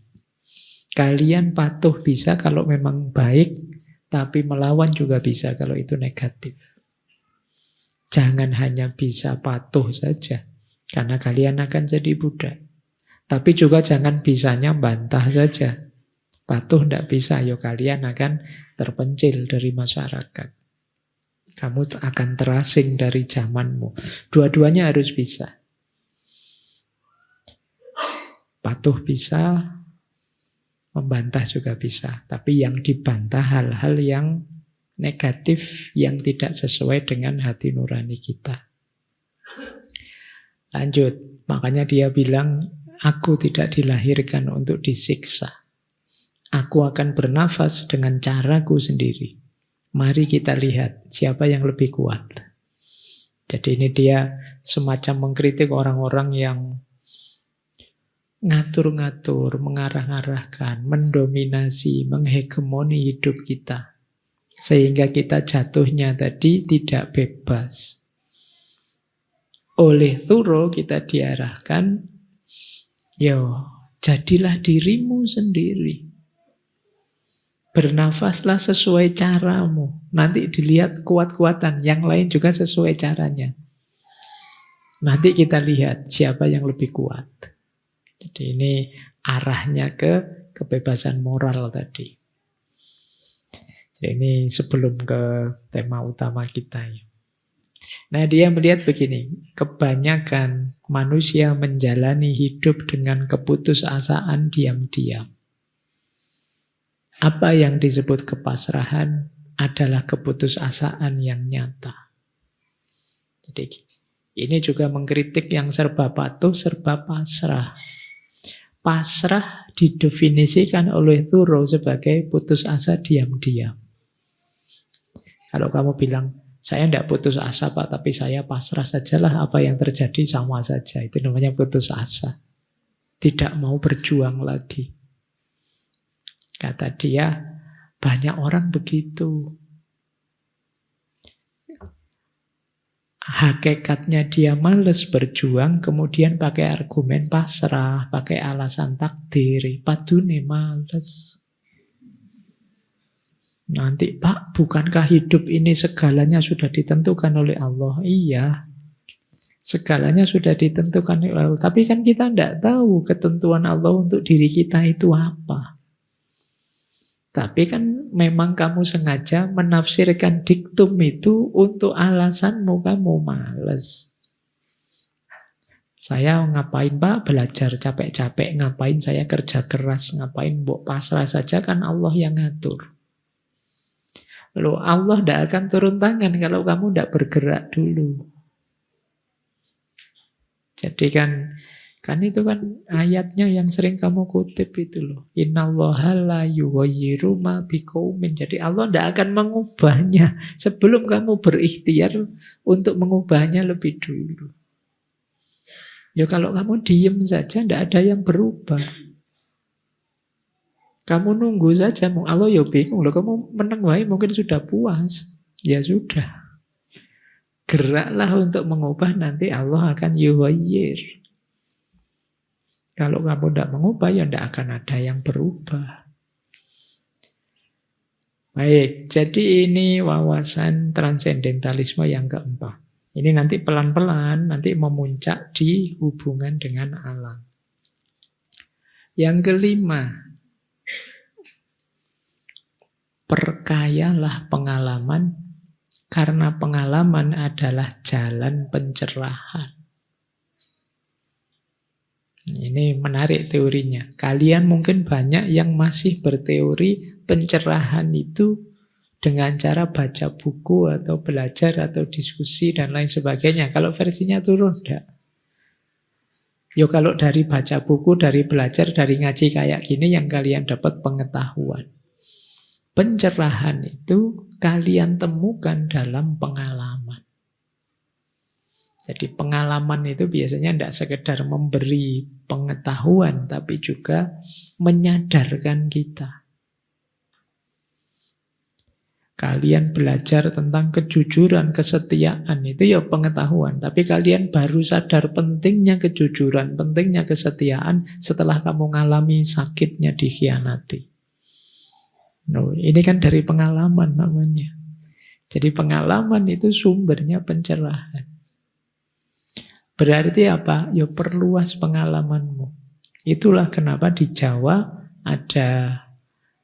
Kalian patuh bisa kalau memang baik, tapi melawan juga bisa kalau itu negatif. Jangan hanya bisa patuh saja, karena kalian akan jadi budak. Tapi juga jangan bisanya bantah saja. Patuh tidak bisa, kalian akan terpencil dari masyarakat. Kamu akan terasing dari zamanmu. Dua-duanya harus bisa. Patuh bisa, membantah juga bisa. Tapi yang dibantah hal-hal yang negatif, yang tidak sesuai dengan hati nurani kita. Lanjut, makanya dia bilang Aku tidak dilahirkan untuk disiksa. Aku akan bernafas dengan caraku sendiri. Mari kita lihat siapa yang lebih kuat. Jadi ini dia semacam mengkritik orang-orang yang ngatur-ngatur, mengarah-arahkan, mendominasi, menghegemoni hidup kita. Sehingga kita jatuhnya tadi tidak bebas. Oleh Thoreau kita diarahkan, jadilah dirimu sendiri. Bernafaslah sesuai caramu. Nanti dilihat kuat-kuatan, yang lain juga sesuai caranya. Nanti kita lihat siapa yang lebih kuat. Jadi ini arahnya ke kebebasan moral tadi. Jadi ini sebelum ke tema utama kita ya. Nah, dia melihat begini, kebanyakan manusia menjalani hidup dengan keputusasaan diam-diam. Apa yang disebut kepasrahan adalah keputusasaan yang nyata. Jadi ini juga mengkritik yang serba patuh, serba pasrah. Pasrah didefinisikan oleh Thoreau sebagai putus asa diam-diam. Kalau kamu bilang, saya tidak putus asa Pak, tapi saya pasrah sajalah, apa yang terjadi sama saja. Itu namanya putus asa. Tidak mau berjuang lagi. Kata dia, banyak orang begitu. Hakikatnya dia males berjuang, kemudian pakai argumen pasrah, pakai alasan takdir, padune males. Nanti, Pak, bukankah hidup ini segalanya sudah ditentukan oleh Allah? Iya, segalanya sudah ditentukan oleh Allah. Tapi kan kita tidak tahu ketentuan Allah untuk diri kita itu apa. Tapi kan memang kamu sengaja menafsirkan diktum itu untuk alasanmu, kamu males. Saya ngapain Pak belajar capek-capek, ngapain saya kerja keras, ngapain mbok pasrah saja, kan Allah yang ngatur. Loh, Allah tidak akan turun tangan kalau kamu tidak bergerak dulu. Jadi kan itu kan ayatnya yang sering kamu kutip itu loh. Innallaha la yughayyiru ma biqaumin. Jadi Allah tidak akan mengubahnya sebelum kamu berikhtiar untuk mengubahnya lebih dulu. Ya kalau kamu diem saja tidak ada yang berubah. Kamu nunggu saja, Allah ya bingung loh. Kamu meneng wae mungkin sudah puas. Ya sudah. Geraklah untuk mengubah, nanti Allah akan yughayyir. Kalau kamu tidak mengubah, ya tidak akan ada yang berubah. Baik, jadi ini wawasan transendentalisme yang keempat. Ini nanti pelan-pelan, nanti memuncak di hubungan dengan alam. Yang kelima, perkayalah pengalaman, karena pengalaman adalah jalan pencerahan. Ini menarik teorinya. Kalian mungkin banyak yang masih berteori pencerahan itu dengan cara baca buku atau belajar atau diskusi dan lain sebagainya. Kalau versinya turun, enggak. Yo kalau dari baca buku, dari belajar, dari ngaji kayak gini yang kalian dapat pengetahuan. Pencerahan itu kalian temukan dalam pengalaman. Jadi pengalaman itu biasanya tidak sekedar memberi pengetahuan, tapi juga menyadarkan kita. Kalian belajar tentang kejujuran, kesetiaan, itu ya pengetahuan. Tapi kalian baru sadar pentingnya kejujuran, pentingnya kesetiaan setelah kamu mengalami sakitnya dikhianati. Ini kan dari pengalaman namanya. Jadi pengalaman itu sumbernya pencerahan. Berarti apa? Ya perluas pengalamanmu. Itulah kenapa di Jawa ada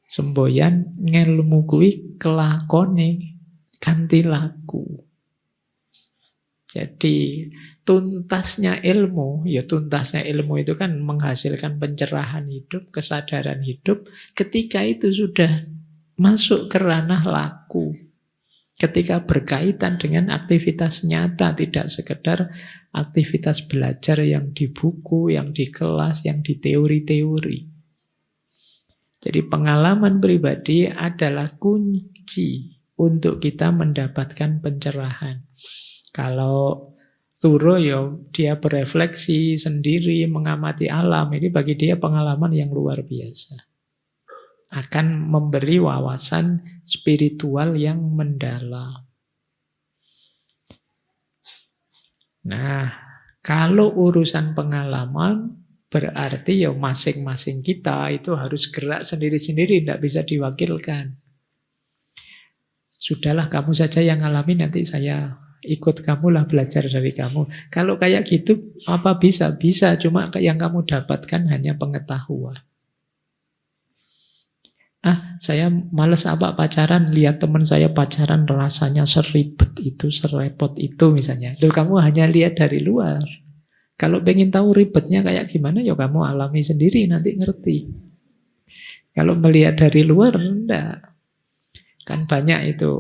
semboyan ngelmu kuwi kelakone ganti laku. Jadi tuntasnya ilmu, ya tuntasnya ilmu itu kan menghasilkan pencerahan hidup, kesadaran hidup. Ketika itu sudah masuk ke ranah laku, Ketika berkaitan dengan aktivitas nyata, tidak sekedar aktivitas belajar yang di buku, yang di kelas, yang di teori-teori. Jadi pengalaman pribadi adalah kunci untuk kita mendapatkan pencerahan. Kalau Thoreau ya, dia berefleksi sendiri, mengamati alam. Ini bagi dia pengalaman yang luar biasa. Akan memberi wawasan spiritual yang mendalam. Nah, kalau urusan pengalaman, berarti ya masing-masing kita itu harus gerak sendiri-sendiri, tidak bisa diwakilkan. Sudahlah, kamu saja yang alami, nanti saya ikut kamu lah, belajar dari kamu. Kalau kayak gitu, apa bisa? Bisa, cuma yang kamu dapatkan hanya pengetahuan. Saya males pacaran, lihat teman saya pacaran rasanya seribet itu, serepot itu misalnya. Loh, kamu hanya lihat dari luar. Kalau pengen tahu ribetnya kayak gimana, ya kamu alami sendiri, nanti ngerti. Kalau melihat dari luar, enggak. Kan banyak itu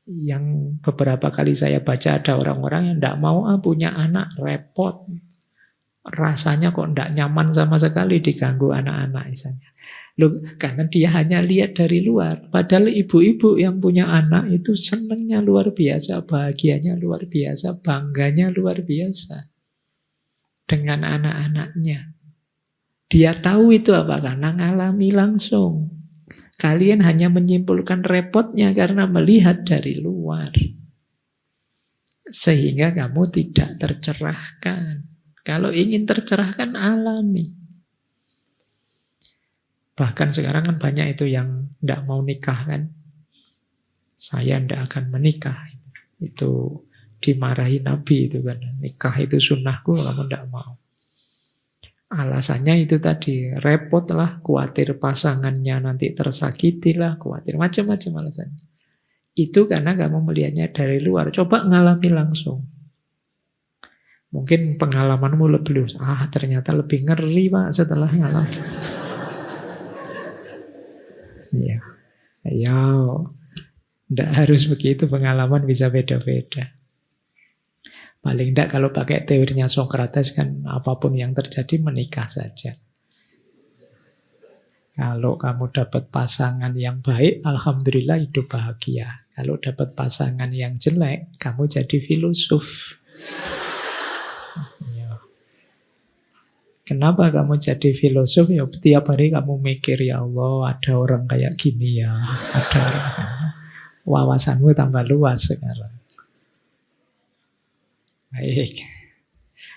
yang beberapa kali saya baca, ada orang-orang yang tidak mau punya anak, repot. Rasanya kok tidak nyaman sama sekali diganggu anak-anak misalnya. Loh, karena dia hanya lihat dari luar. Padahal ibu-ibu yang punya anak itu senangnya luar biasa, bahagianya luar biasa, bangganya luar biasa dengan anak-anaknya. Dia tahu itu apa? Karena ngalami langsung. Kalian hanya menyimpulkan repotnya karena melihat dari luar. Sehingga kamu tidak tercerahkan. Kalau ingin tercerahkan, alami. Bahkan sekarang kan banyak itu yang tidak mau nikah kan. Saya tidak akan menikah. Itu dimarahi Nabi itu kan. Nikah itu sunnahku, kamu tidak mau. Alasannya itu tadi, repot lah, khawatir pasangannya nanti tersakiti lah, khawatir macam-macam alasannya. Itu karena kamu melihatnya dari luar. Coba ngalami langsung. Mungkin pengalamanmu lebih, ternyata lebih ngeri Pak setelah ngalami. Ya, tidak harus begitu, pengalaman bisa beda-beda. Paling tidak kalau pakai teorinya Socrates kan apapun yang terjadi menikah saja. Kalau kamu dapat pasangan yang baik, alhamdulillah hidup bahagia. Kalau dapat pasangan yang jelek, kamu jadi filosof. Ya. Kenapa kamu jadi filosof? Ya tiap hari kamu mikir, ya Allah ada orang kayak gini ya. Ada orang. Wawasanmu tambah luas sekarang. Baik.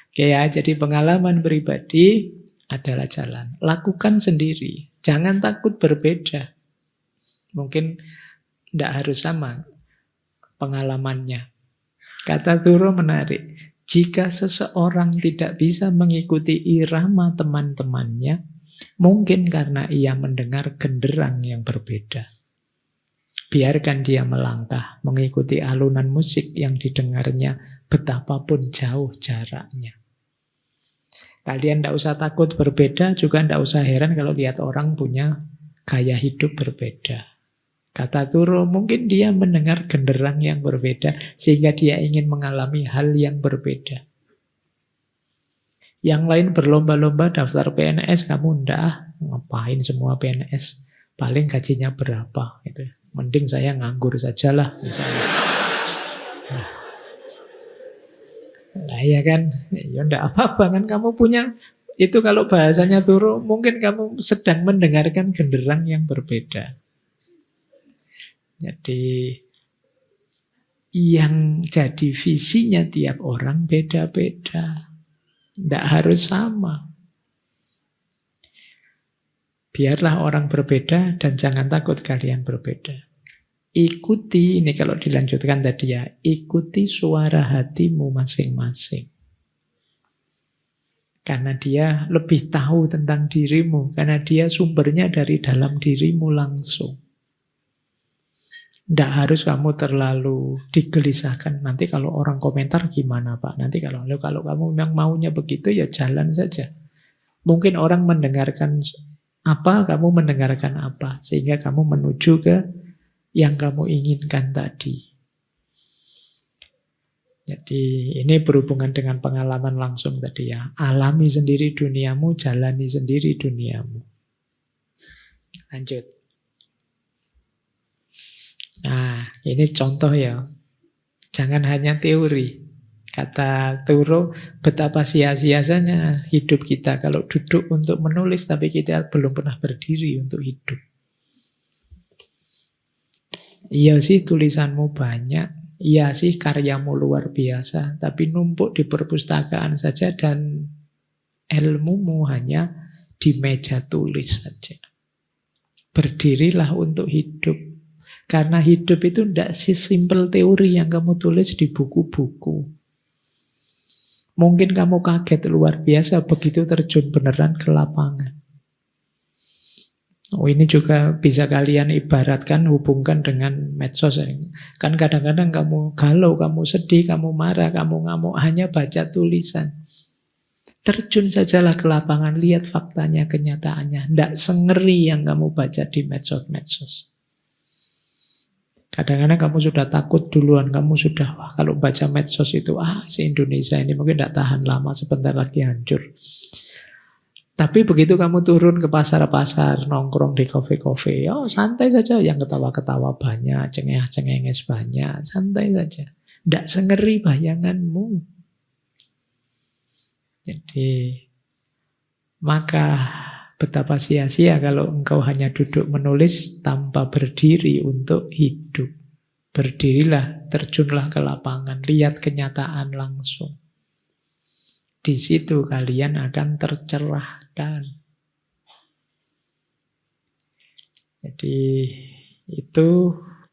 Oke ya, jadi pengalaman pribadi adalah jalan. Lakukan sendiri. Jangan takut berbeda. Mungkin tidak harus sama pengalamannya. Kata Thoreau menarik. Jika seseorang tidak bisa mengikuti irama teman-temannya, mungkin karena ia mendengar genderang yang berbeda. Biarkan dia melangkah, mengikuti alunan musik yang didengarnya, betapapun jauh jaraknya. Kalian tidak usah takut berbeda, juga tidak usah heran kalau lihat orang punya gaya hidup berbeda. Kata Thoreau, mungkin dia mendengar genderang yang berbeda, sehingga dia ingin mengalami hal yang berbeda. Yang lain berlomba-lomba daftar PNS, kamu ndak, ngapain semua PNS? Paling gajinya berapa? Gitu. Mending saya nganggur sajalah misalnya. Nah ya kan, ya enggak apa-apa kan kamu punya, itu kalau bahasanya Thoreau, mungkin kamu sedang mendengarkan genderang yang berbeda. Jadi yang jadi visinya tiap orang beda-beda. Enggak harus sama. Biarlah orang berbeda dan jangan takut kalian berbeda. Ikuti, ini kalau dilanjutkan tadi ya, ikuti suara hatimu masing-masing. Karena dia lebih tahu tentang dirimu, karena dia sumbernya dari dalam dirimu langsung. Tidak harus kamu terlalu digelisahkan. Nanti kalau orang komentar gimana Pak? Nanti kalau kamu memang maunya begitu ya jalan saja. Mungkin orang mendengarkan apa, kamu mendengarkan apa. Sehingga kamu menuju ke yang kamu inginkan tadi. Jadi ini berhubungan dengan pengalaman langsung tadi ya. Alami sendiri duniamu, jalani sendiri duniamu. Lanjut. Nah, ini contoh ya. Jangan hanya teori. Kata Thoreau, betapa sia-sianya hidup kita kalau duduk untuk menulis tapi kita belum pernah berdiri untuk hidup. Iya sih tulisanmu banyak, iya sih karyamu luar biasa, tapi numpuk di perpustakaan saja dan ilmumu hanya di meja tulis saja. Berdirilah untuk hidup. Karena hidup itu tidak sesimpel teori yang kamu tulis di buku-buku. Mungkin kamu kaget luar biasa begitu terjun beneran ke lapangan. Oh, ini juga bisa kalian ibaratkan, hubungkan dengan medsos. Kan kadang-kadang kamu galau, kamu sedih, kamu marah, kamu ngamuk, hanya baca tulisan. Terjun sajalah ke lapangan, lihat faktanya, kenyataannya. Tidak sengeri yang kamu baca di medsos-medsos. Kadang-kadang kamu sudah takut duluan, kamu sudah, wah kalau baca medsos itu, si Indonesia ini mungkin tidak tahan lama, sebentar lagi hancur. Tapi begitu kamu turun ke pasar-pasar, nongkrong di kafe-kafe, santai saja, yang ketawa-ketawa banyak, cengeng-cengenges banyak, santai saja. Tidak sengeri bayanganmu. Jadi, maka betapa sia-sia kalau engkau hanya duduk menulis tanpa berdiri untuk hidup. Berdirilah, terjunlah ke lapangan, lihat kenyataan langsung. Di situ kalian akan tercerahkan. Jadi itu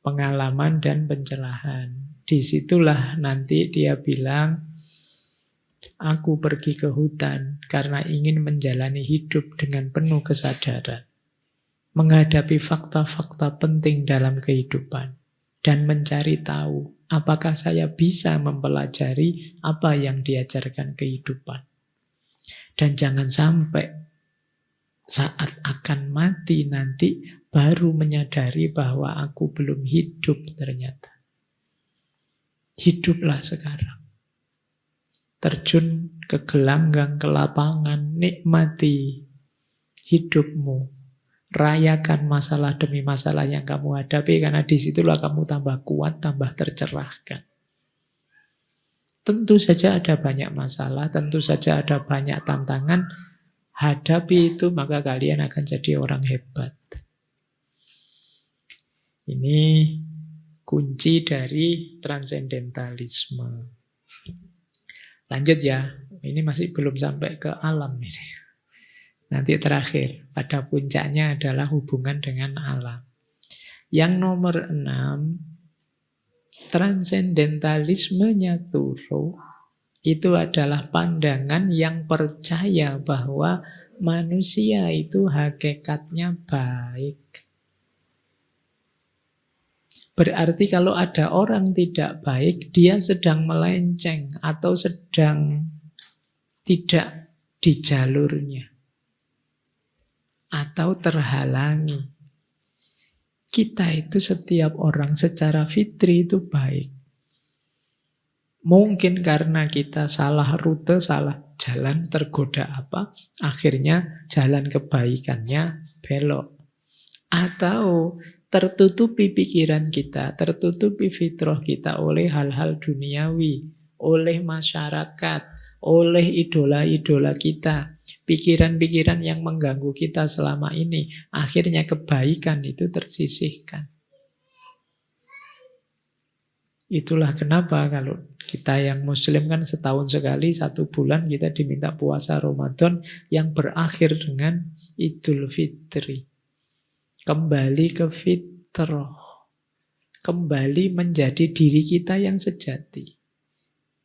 pengalaman dan pencerahan. Disitulah nanti dia bilang, aku pergi ke hutan karena ingin menjalani hidup dengan penuh kesadaran. Menghadapi fakta-fakta penting dalam kehidupan. Dan mencari tahu apakah saya bisa mempelajari apa yang diajarkan kehidupan. Dan jangan sampai saat akan mati nanti baru menyadari bahwa aku belum hidup ternyata. Hiduplah sekarang. Terjun ke gelanggang, ke lapangan, nikmati hidupmu. Rayakan masalah demi masalah yang kamu hadapi, karena disitulah kamu tambah kuat, tambah tercerahkan. Tentu saja ada banyak masalah, tentu saja ada banyak tantangan. Hadapi itu, maka kalian akan jadi orang hebat. Ini kunci dari transendentalisme. Lanjut ya, ini masih belum sampai ke alam ini. Nanti terakhir, pada puncaknya adalah hubungan dengan alam. Yang nomor 6, transendentalismenya Thoreau itu adalah pandangan yang percaya bahwa manusia itu hakikatnya baik. Berarti kalau ada orang tidak baik, dia sedang melenceng atau sedang tidak di jalurnya. Atau terhalangi. Kita itu setiap orang secara fitri itu baik. Mungkin karena kita salah rute, salah jalan, tergoda apa, akhirnya jalan kebaikannya belok. Atau tertutupi pikiran kita, tertutupi fitrah kita oleh hal-hal duniawi, oleh masyarakat, oleh idola-idola kita. Pikiran-pikiran yang mengganggu kita selama ini, akhirnya kebaikan itu tersisihkan. Itulah kenapa kalau kita yang muslim kan setahun sekali, 1 bulan kita diminta puasa Ramadan yang berakhir dengan Idul Fitri. Kembali ke fitrah. Kembali menjadi diri kita yang sejati.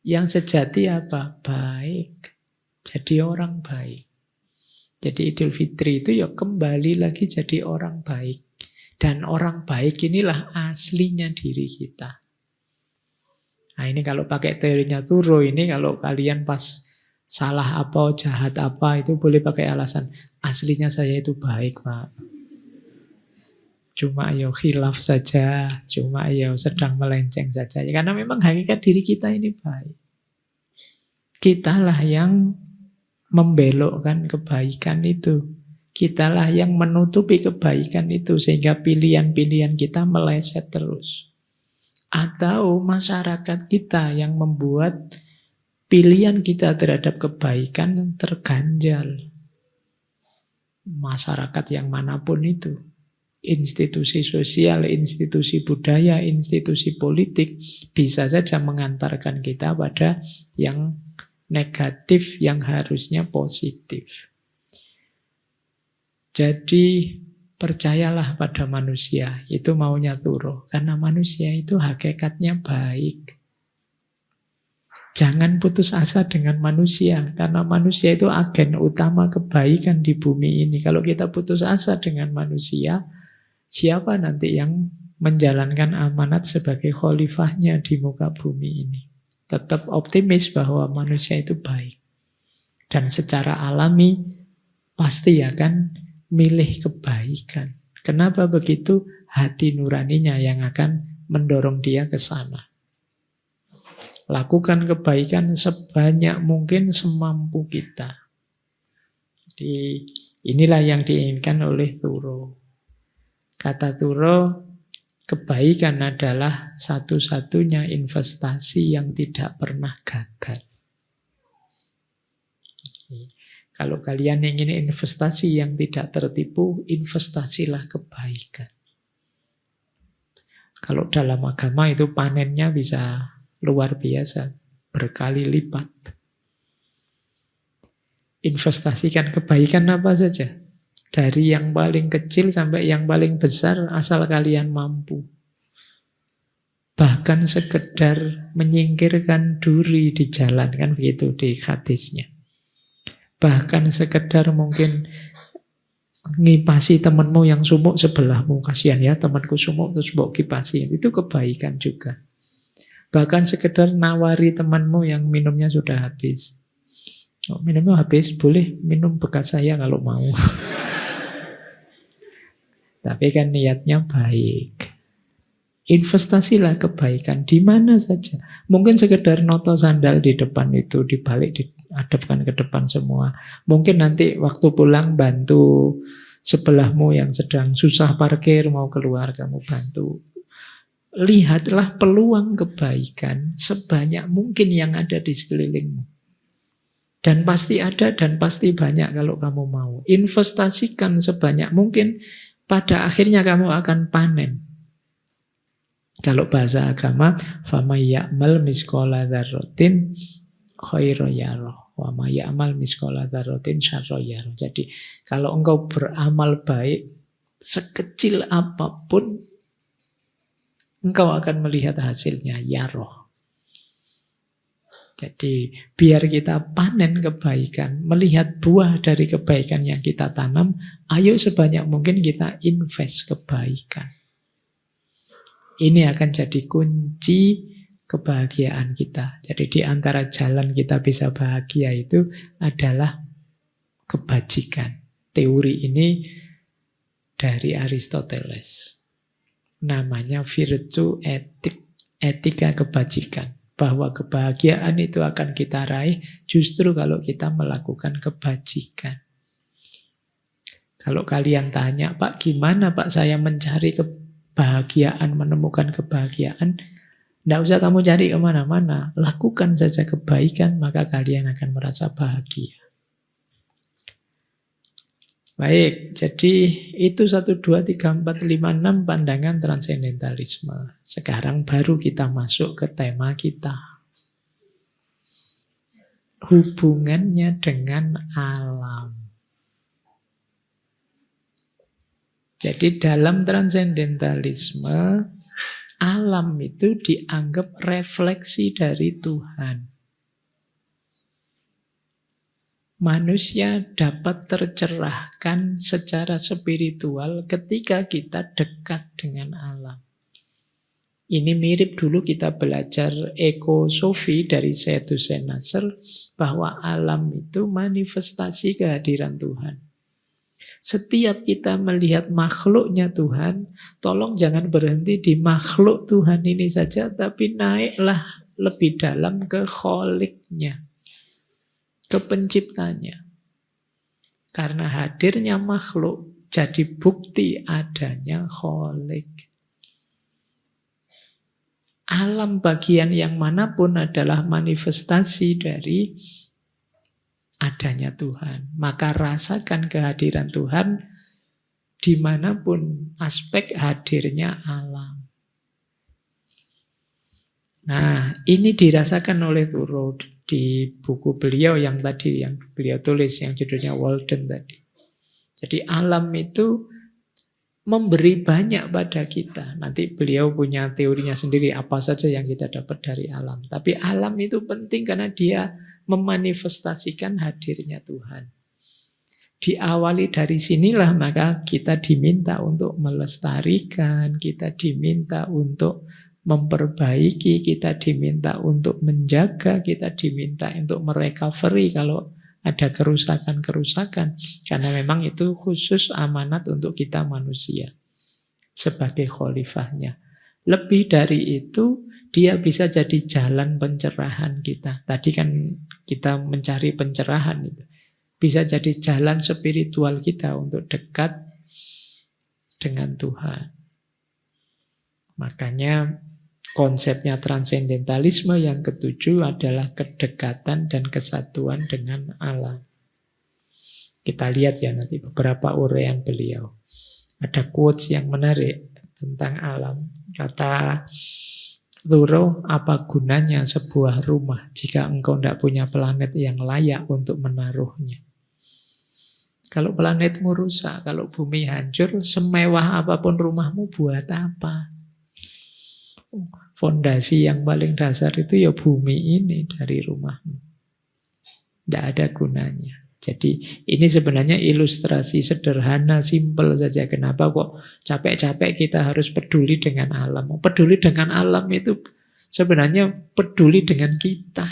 Yang sejati apa? Baik. Jadi orang baik. Jadi Idul Fitri itu ya kembali lagi jadi orang baik. Dan orang baik inilah aslinya diri kita. Nah ini kalau pakai teorinya Thoreau ini, kalau kalian pas salah apa, jahat apa, itu boleh pakai alasan, aslinya saya itu baik, Pak. cuma ya khilaf saja, cuma ya sedang melenceng saja. Ya, karena memang hakikat diri kita ini baik. Kitalah yang membelokkan kebaikan itu. Kitalah yang menutupi kebaikan itu sehingga pilihan-pilihan kita meleset terus. Atau masyarakat kita yang membuat pilihan kita terhadap kebaikan terganjal. Masyarakat yang manapun itu. Institusi sosial, institusi budaya, institusi politik bisa saja mengantarkan kita pada yang negatif yang harusnya positif. Jadi percayalah pada manusia, itu maunya Turo. Karena manusia itu hakikatnya baik. Jangan putus asa dengan manusia, karena manusia itu agen utama kebaikan di bumi ini. Kalau kita putus asa dengan manusia, siapa nanti yang menjalankan amanat sebagai khalifahnya di muka bumi ini? Tetap optimis bahwa manusia itu baik. Dan secara alami pasti akan milih kebaikan. Kenapa begitu? Hati nuraninya yang akan mendorong dia ke sana. Lakukan kebaikan sebanyak mungkin semampu kita. Jadi inilah yang diinginkan oleh Turo. Kata Turo, kebaikan adalah satu-satunya investasi yang tidak pernah gagal. Kalau kalian ingin investasi yang tidak tertipu, investasilah kebaikan. Kalau dalam agama itu panennya bisa luar biasa, berkali lipat. Investasikan kebaikan apa saja. Dari yang paling kecil sampai yang paling besar, asal kalian mampu. Bahkan sekedar menyingkirkan duri di jalan, kan begitu di hadisnya. Bahkan sekedar mungkin ngipasi temanmu yang sumuk sebelahmu. Kasihan ya temanku sumuk, terus bawa kipasi. Itu kebaikan juga. Bahkan sekedar nawari temanmu yang minumnya sudah habis. Oh, minumnya habis, boleh minum bekas saya kalau mau. Tapi kan niatnya baik. Investasilah kebaikan di mana saja. Mungkin sekedar noto sandal di depan itu, dibalik, dihadapkan ke depan semua. Mungkin nanti waktu pulang bantu sebelahmu yang sedang susah parkir, mau keluar, kamu bantu. Lihatlah peluang kebaikan sebanyak mungkin yang ada di sekelilingmu. Dan pasti ada dan pasti banyak kalau kamu mau. Investasikan sebanyak mungkin, pada akhirnya kamu akan panen. Kalau bahasa agama, famay ya'mal misqala dzarratin khairan yarah wa may ya'mal misqala dzarratin syarran yarah. Jadi, kalau engkau beramal baik sekecil apapun, engkau akan melihat hasilnya, yarah. Jadi, biar kita panen kebaikan, melihat buah dari kebaikan yang kita tanam, ayo sebanyak mungkin kita invest kebaikan. Ini akan jadi kunci kebahagiaan kita. Jadi di antara jalan kita bisa bahagia itu adalah kebajikan. Teori ini dari Aristoteles. Namanya virtue etik, etika kebajikan. Bahwa kebahagiaan itu akan kita raih justru kalau kita melakukan kebajikan. Kalau kalian tanya, Pak, gimana Pak saya mencari kebahagiaan, menemukan kebahagiaan? Tidak usah kamu cari kemana-mana. Lakukan saja kebaikan, maka kalian akan merasa bahagia. Baik, jadi itu 1, 2, 3, 4, 5, 6 pandangan transendentalisme. Sekarang baru kita masuk ke tema kita. Hubungannya dengan alam. Jadi dalam transendentalisme, alam itu dianggap refleksi dari Tuhan. Manusia dapat tercerahkan secara spiritual ketika kita dekat dengan alam. Ini mirip dulu kita belajar ekosofi dari Syed Hussein Nasr, bahwa alam itu manifestasi kehadiran Tuhan. Setiap kita melihat makhluknya Tuhan, tolong jangan berhenti di makhluk Tuhan ini saja, tapi naiklah lebih dalam ke kholiknya, ke penciptanya. Karena hadirnya makhluk jadi bukti adanya kholik. Alam bagian yang manapun adalah manifestasi dari adanya Tuhan. Maka rasakan kehadiran Tuhan dimanapun aspek hadirnya alam. Nah, ini dirasakan oleh Thoreau di buku beliau yang tadi, yang beliau tulis, yang judulnya Walden tadi. Jadi alam itu memberi banyak pada kita. Nanti beliau punya teorinya sendiri apa saja yang kita dapat dari alam. Tapi alam itu penting karena dia memanifestasikan hadirnya Tuhan. Diawali dari sinilah maka kita diminta untuk melestarikan, kita diminta untuk memperbaiki, kita diminta untuk menjaga, kita diminta untuk merecovery kalau ada kerusakan-kerusakan. Karena memang itu khusus amanat untuk kita manusia sebagai khalifahnya. Lebih dari itu, dia bisa jadi jalan pencerahan kita. Tadi kan kita mencari pencerahan itu. Bisa jadi jalan spiritual kita untuk dekat dengan Tuhan. Makanya konsepnya transendentalisme yang ketujuh adalah kedekatan dan kesatuan dengan alam. Kita lihat ya nanti beberapa uraian beliau. Ada quotes yang menarik tentang alam. Kata Thoreau, apa gunanya sebuah rumah jika engkau tidak punya planet yang layak untuk menaruhnya? Kalau planetmu rusak, kalau bumi hancur, semewah apapun rumahmu buat apa? Fondasi yang paling dasar itu ya bumi ini dari rumahmu. Tidak ada gunanya. Jadi ini sebenarnya ilustrasi sederhana, simpel saja. Kenapa kok capek-capek kita harus peduli dengan alam? Peduli dengan alam itu sebenarnya peduli dengan kita.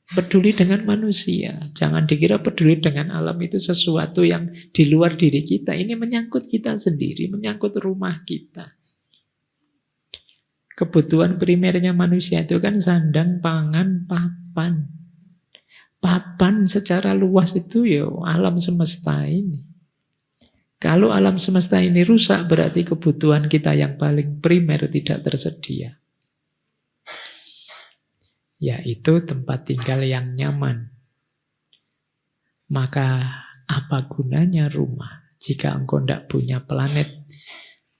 Peduli dengan manusia. Jangan dikira peduli dengan alam itu sesuatu yang di luar diri kita. Ini menyangkut kita sendiri, menyangkut rumah kita. Kebutuhan primernya manusia itu kan sandang, pangan, papan. Papan secara luas itu ya alam semesta ini. Kalau alam semesta ini rusak, berarti kebutuhan kita yang paling primer tidak tersedia. Yaitu tempat tinggal yang nyaman. Maka apa gunanya rumah jika engkau tidak punya planet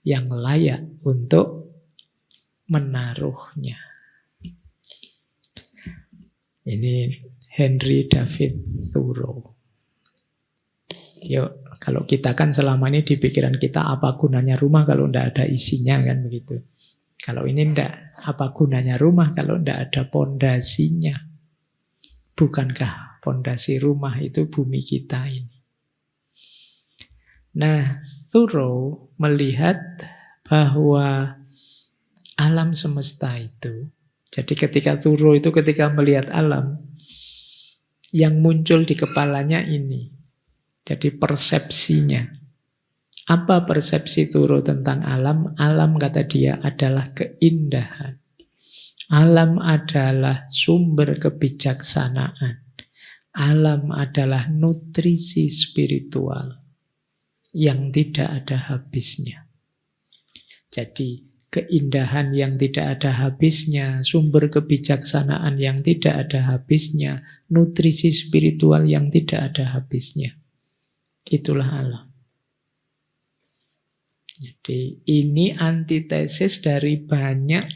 yang layak untuk menaruhnya? Ini Henry David Thoreau. Yuk, kalau kita kan selama ini di pikiran kita apa gunanya rumah kalau tidak ada isinya kan begitu. Kalau ini tidak, apa gunanya rumah kalau tidak ada pondasinya? Bukankah pondasi rumah itu bumi kita ini? Nah, Thoreau melihat bahwa alam semesta itu, jadi ketika Thoreau itu ketika melihat alam, yang muncul di kepalanya ini. Jadi persepsinya. Apa persepsi Thoreau tentang alam? Alam, kata dia, adalah keindahan. Alam adalah sumber kebijaksanaan. Alam adalah nutrisi spiritual yang tidak ada habisnya. Jadi keindahan yang tidak ada habisnya, sumber kebijaksanaan yang tidak ada habisnya, nutrisi spiritual yang tidak ada habisnya. Itulah alam. Jadi ini antitesis dari banyak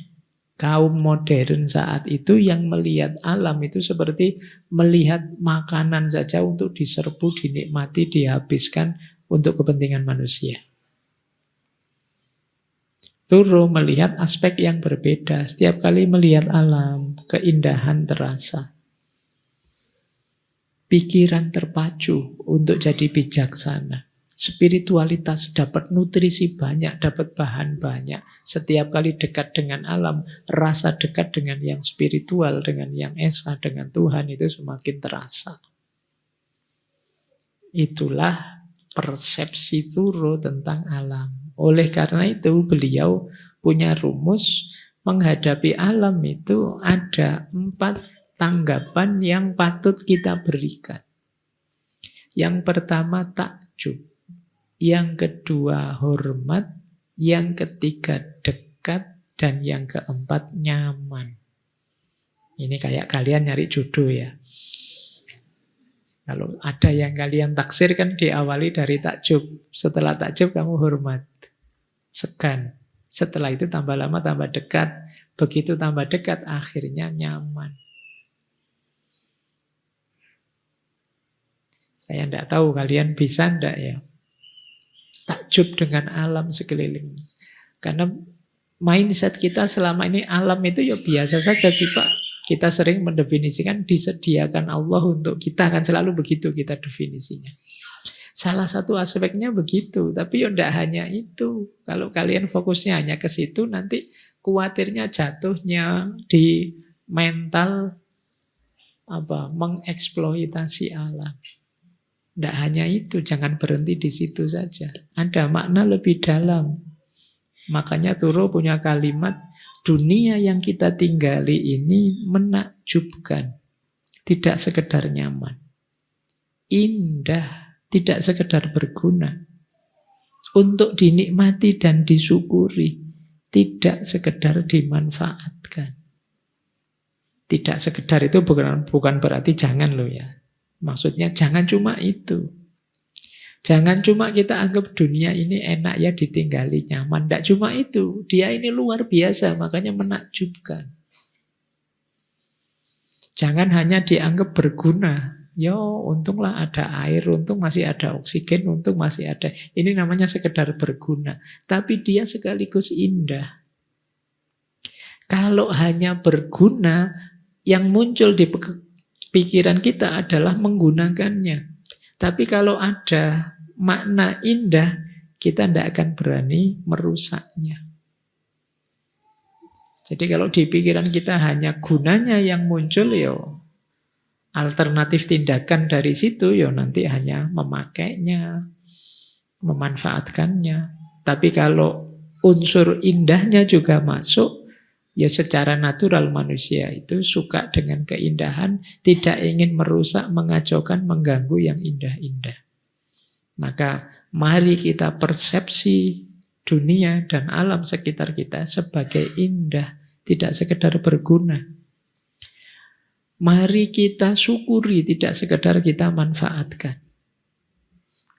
kaum modern saat itu yang melihat alam itu seperti melihat makanan saja untuk diserbu, dinikmati, dihabiskan untuk kepentingan manusia. Thoreau melihat aspek yang berbeda. Setiap kali melihat alam, keindahan terasa. Pikiran terpacu untuk jadi bijaksana. Spiritualitas dapat nutrisi banyak, dapat bahan banyak. Setiap kali dekat dengan alam, rasa dekat dengan yang spiritual, dengan yang esa, dengan Tuhan itu semakin terasa. Itulah persepsi Thoreau tentang alam. Oleh karena itu beliau punya rumus menghadapi alam itu ada 4 tanggapan yang patut kita berikan. Yang pertama takjub, yang kedua hormat, yang ketiga dekat, dan yang keempat nyaman. Ini kayak kalian nyari jodoh ya. Kalau ada yang kalian taksir kan diawali dari takjub. Setelah takjub kamu hormat, segan. Setelah itu tambah lama tambah dekat. Begitu tambah dekat akhirnya nyaman. Saya tidak tahu kalian bisa tidak ya takjub dengan alam sekeliling. Karena mindset kita selama ini alam itu ya biasa saja sih Pak. Kita sering mendefinisikan disediakan Allah untuk kita, kan selalu begitu kita definisinya. Salah satu aspeknya begitu, tapi ya tidak hanya itu. Kalau kalian fokusnya hanya ke situ, nanti khawatirnya jatuhnya di mental mengeksploitasi alam. Tidak hanya itu, jangan berhenti di situ saja. Ada makna lebih dalam. Makanya Thoreau punya kalimat, dunia yang kita tinggali ini menakjubkan, tidak sekedar nyaman. Indah, tidak sekedar berguna. Untuk dinikmati dan disyukuri, tidak sekedar dimanfaatkan. Tidak sekedar itu bukan berarti jangan loh ya. Maksudnya jangan cuma itu. Jangan cuma kita anggap dunia ini enak ya ditinggali nyaman. Tidak cuma itu. Dia ini luar biasa, makanya menakjubkan. Jangan hanya dianggap berguna. Yo, untunglah ada air, untung masih ada oksigen, untung masih ada. Ini namanya sekedar berguna. Tapi dia sekaligus indah. Kalau hanya berguna, yang muncul di pikiran kita adalah menggunakannya. Tapi kalau ada makna indah, kita tidak akan berani merusaknya. Jadi kalau di pikiran kita hanya gunanya yang muncul, alternatif tindakan dari situ, nanti hanya memakainya, memanfaatkannya. Tapi kalau unsur indahnya juga masuk, secara natural manusia itu suka dengan keindahan, tidak ingin merusak, mengacaukan, mengganggu yang indah-indah. Maka mari kita persepsi dunia dan alam sekitar kita sebagai indah, tidak sekedar berguna. Mari kita syukuri, tidak sekedar kita manfaatkan.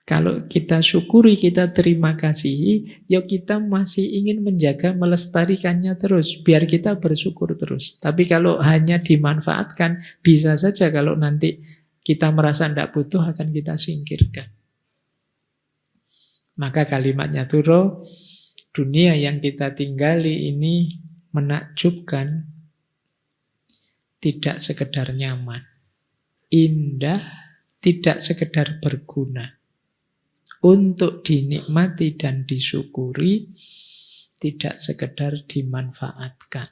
Kalau kita syukuri, kita terima kasih, kita masih ingin menjaga, melestarikannya terus, biar kita bersyukur terus. Tapi kalau hanya dimanfaatkan, bisa saja kalau nanti kita merasa tidak butuh, akan kita singkirkan. Maka kalimatnya Thoreau, dunia yang kita tinggali ini menakjubkan, tidak sekedar nyaman, indah, tidak sekedar berguna, untuk dinikmati dan disyukuri, tidak sekedar dimanfaatkan.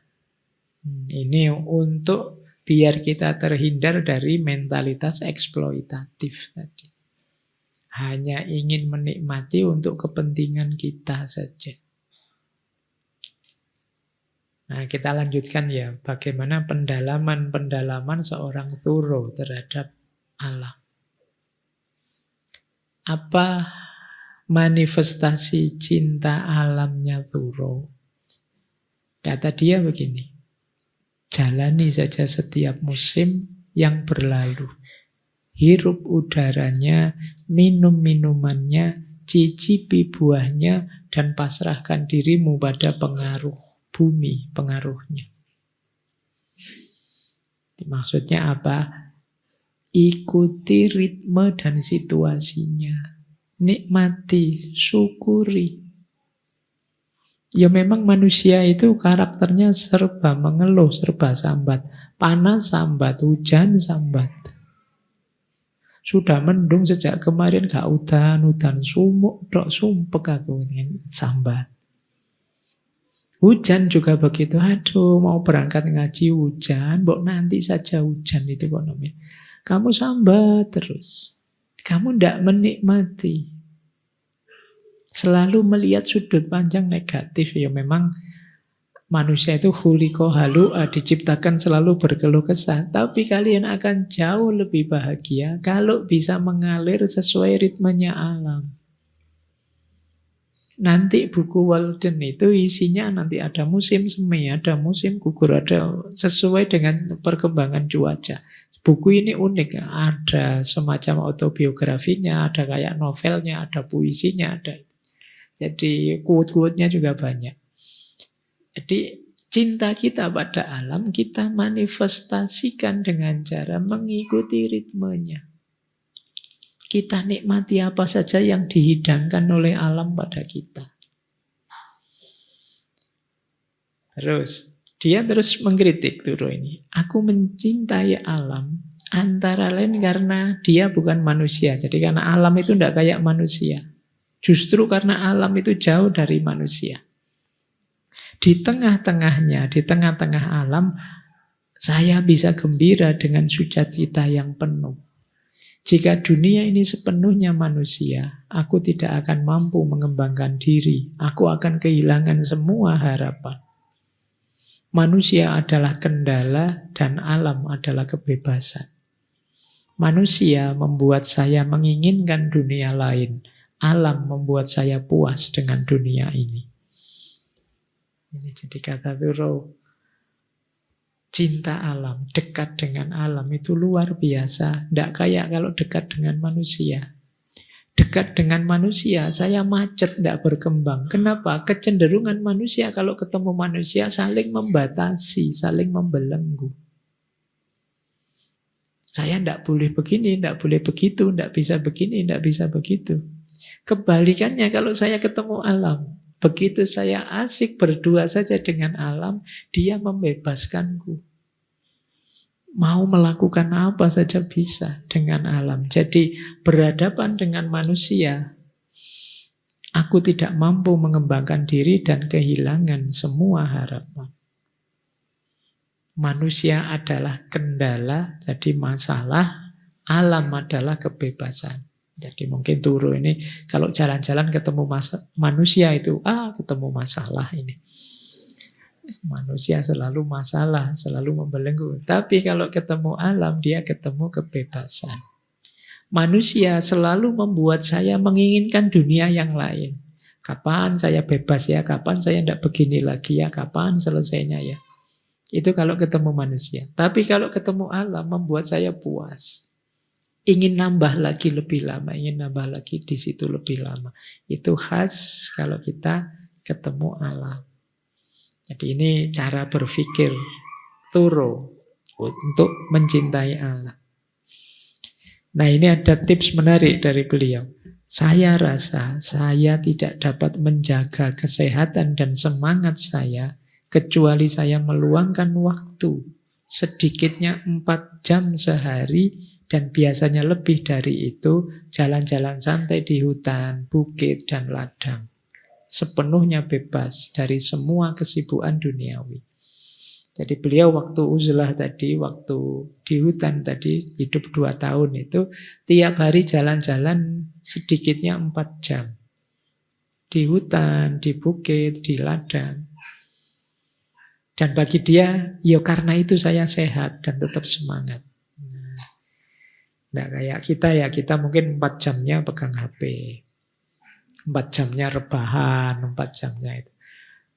Ini untuk biar kita terhindar dari mentalitas eksploitatif tadi. Hanya ingin menikmati untuk kepentingan kita saja. Nah, kita lanjutkan ya, bagaimana pendalaman seorang Thoreau terhadap alam. Apa manifestasi cinta alamnya Thoreau? Kata dia begini, jalani saja setiap musim yang berlalu. Hirup udaranya, minum minumannya, cicipi buahnya, dan pasrahkan dirimu pada pengaruh bumi, pengaruhnya. Maksudnya apa? Ikuti ritme dan situasinya. Nikmati, syukuri. Ya memang manusia itu karakternya serba mengeluh, serba sambat. Panas sambat, hujan sambat. Sudah mendung sejak kemarin, gak udan sumuk, dok sumpek aku sambat. Hujan juga begitu, aduh mau berangkat ngaji hujan, nanti saja hujan itu kok namanya. Kamu sambat terus. Kamu tidak menikmati. Selalu melihat sudut pandang negatif. Ya memang manusia itu khuliqa halu'a, diciptakan selalu berkeluh kesah. Tapi kalian akan jauh lebih bahagia kalau bisa mengalir sesuai ritmenya alam. Nanti buku Walden itu isinya nanti ada musim semi, ada musim gugur, ada sesuai dengan perkembangan cuaca. Buku ini unik, ada semacam autobiografinya, ada kayak novelnya, ada puisinya, ada. Jadi quote-quote-nya juga banyak. Jadi cinta kita pada alam kita manifestasikan dengan cara mengikuti ritmenya. Kita nikmati apa saja yang dihidangkan oleh alam pada kita. Dia terus mengkritik Thoreau ini. Aku mencintai alam antara lain karena dia bukan manusia. Jadi karena alam itu tidak kayak manusia. Justru karena alam itu jauh dari manusia. Di tengah-tengahnya, di tengah-tengah alam, saya bisa gembira dengan sukacita yang penuh. Jika dunia ini sepenuhnya manusia, aku tidak akan mampu mengembangkan diri. Aku akan kehilangan semua harapan. Manusia adalah kendala dan alam adalah kebebasan. Manusia membuat saya menginginkan dunia lain. Alam membuat saya puas dengan dunia ini. Ini jadi kata Thoreau. Cinta alam, dekat dengan alam itu luar biasa. Tidak kayak kalau dekat dengan manusia. Dekat dengan manusia, saya macet, tidak berkembang. Kenapa? Kecenderungan manusia kalau ketemu manusia saling membatasi, saling membelenggu. Saya tidak boleh begini, tidak boleh begitu, tidak bisa begini, tidak bisa begitu. Kebalikannya kalau saya ketemu alam, begitu saya asik berdua saja dengan alam, dia membebaskanku. Mau melakukan apa saja bisa dengan alam. Jadi berhadapan dengan manusia, aku tidak mampu mengembangkan diri dan kehilangan semua harapan. Manusia adalah kendala, jadi masalah. Alam adalah kebebasan. Jadi mungkin Thoreau ini kalau jalan-jalan ketemu manusia itu, ketemu masalah ini. Manusia selalu masalah, selalu membelenggu. Tapi kalau ketemu alam, dia ketemu kebebasan. Manusia selalu membuat saya menginginkan dunia yang lain. Kapan saya bebas ya? Kapan saya tidak begini lagi ya? Kapan selesainya ya? Itu kalau ketemu manusia. Tapi kalau ketemu alam, membuat saya puas. Ingin nambah lagi lebih lama, ingin nambah lagi di situ lebih lama. Itu khas kalau kita ketemu alam. Jadi ini cara berpikir Thoreau untuk mencintai alam. Nah ini ada tips menarik dari beliau. Saya rasa saya tidak dapat menjaga kesehatan dan semangat saya kecuali saya meluangkan waktu sedikitnya 4 jam sehari dan biasanya lebih dari itu jalan-jalan santai di hutan, bukit, dan ladang. Sepenuhnya bebas dari semua kesibukan duniawi. Jadi beliau waktu uzlah tadi, waktu di hutan tadi, hidup 2 tahun itu, tiap hari jalan-jalan sedikitnya 4 jam. Di hutan, di bukit, di ladang. Dan bagi dia, ya karena itu saya sehat dan tetap semangat. Nah kayak kita ya, kita mungkin 4 jamnya pegang HP. 4 jamnya rebahan, 4 jamnya itu.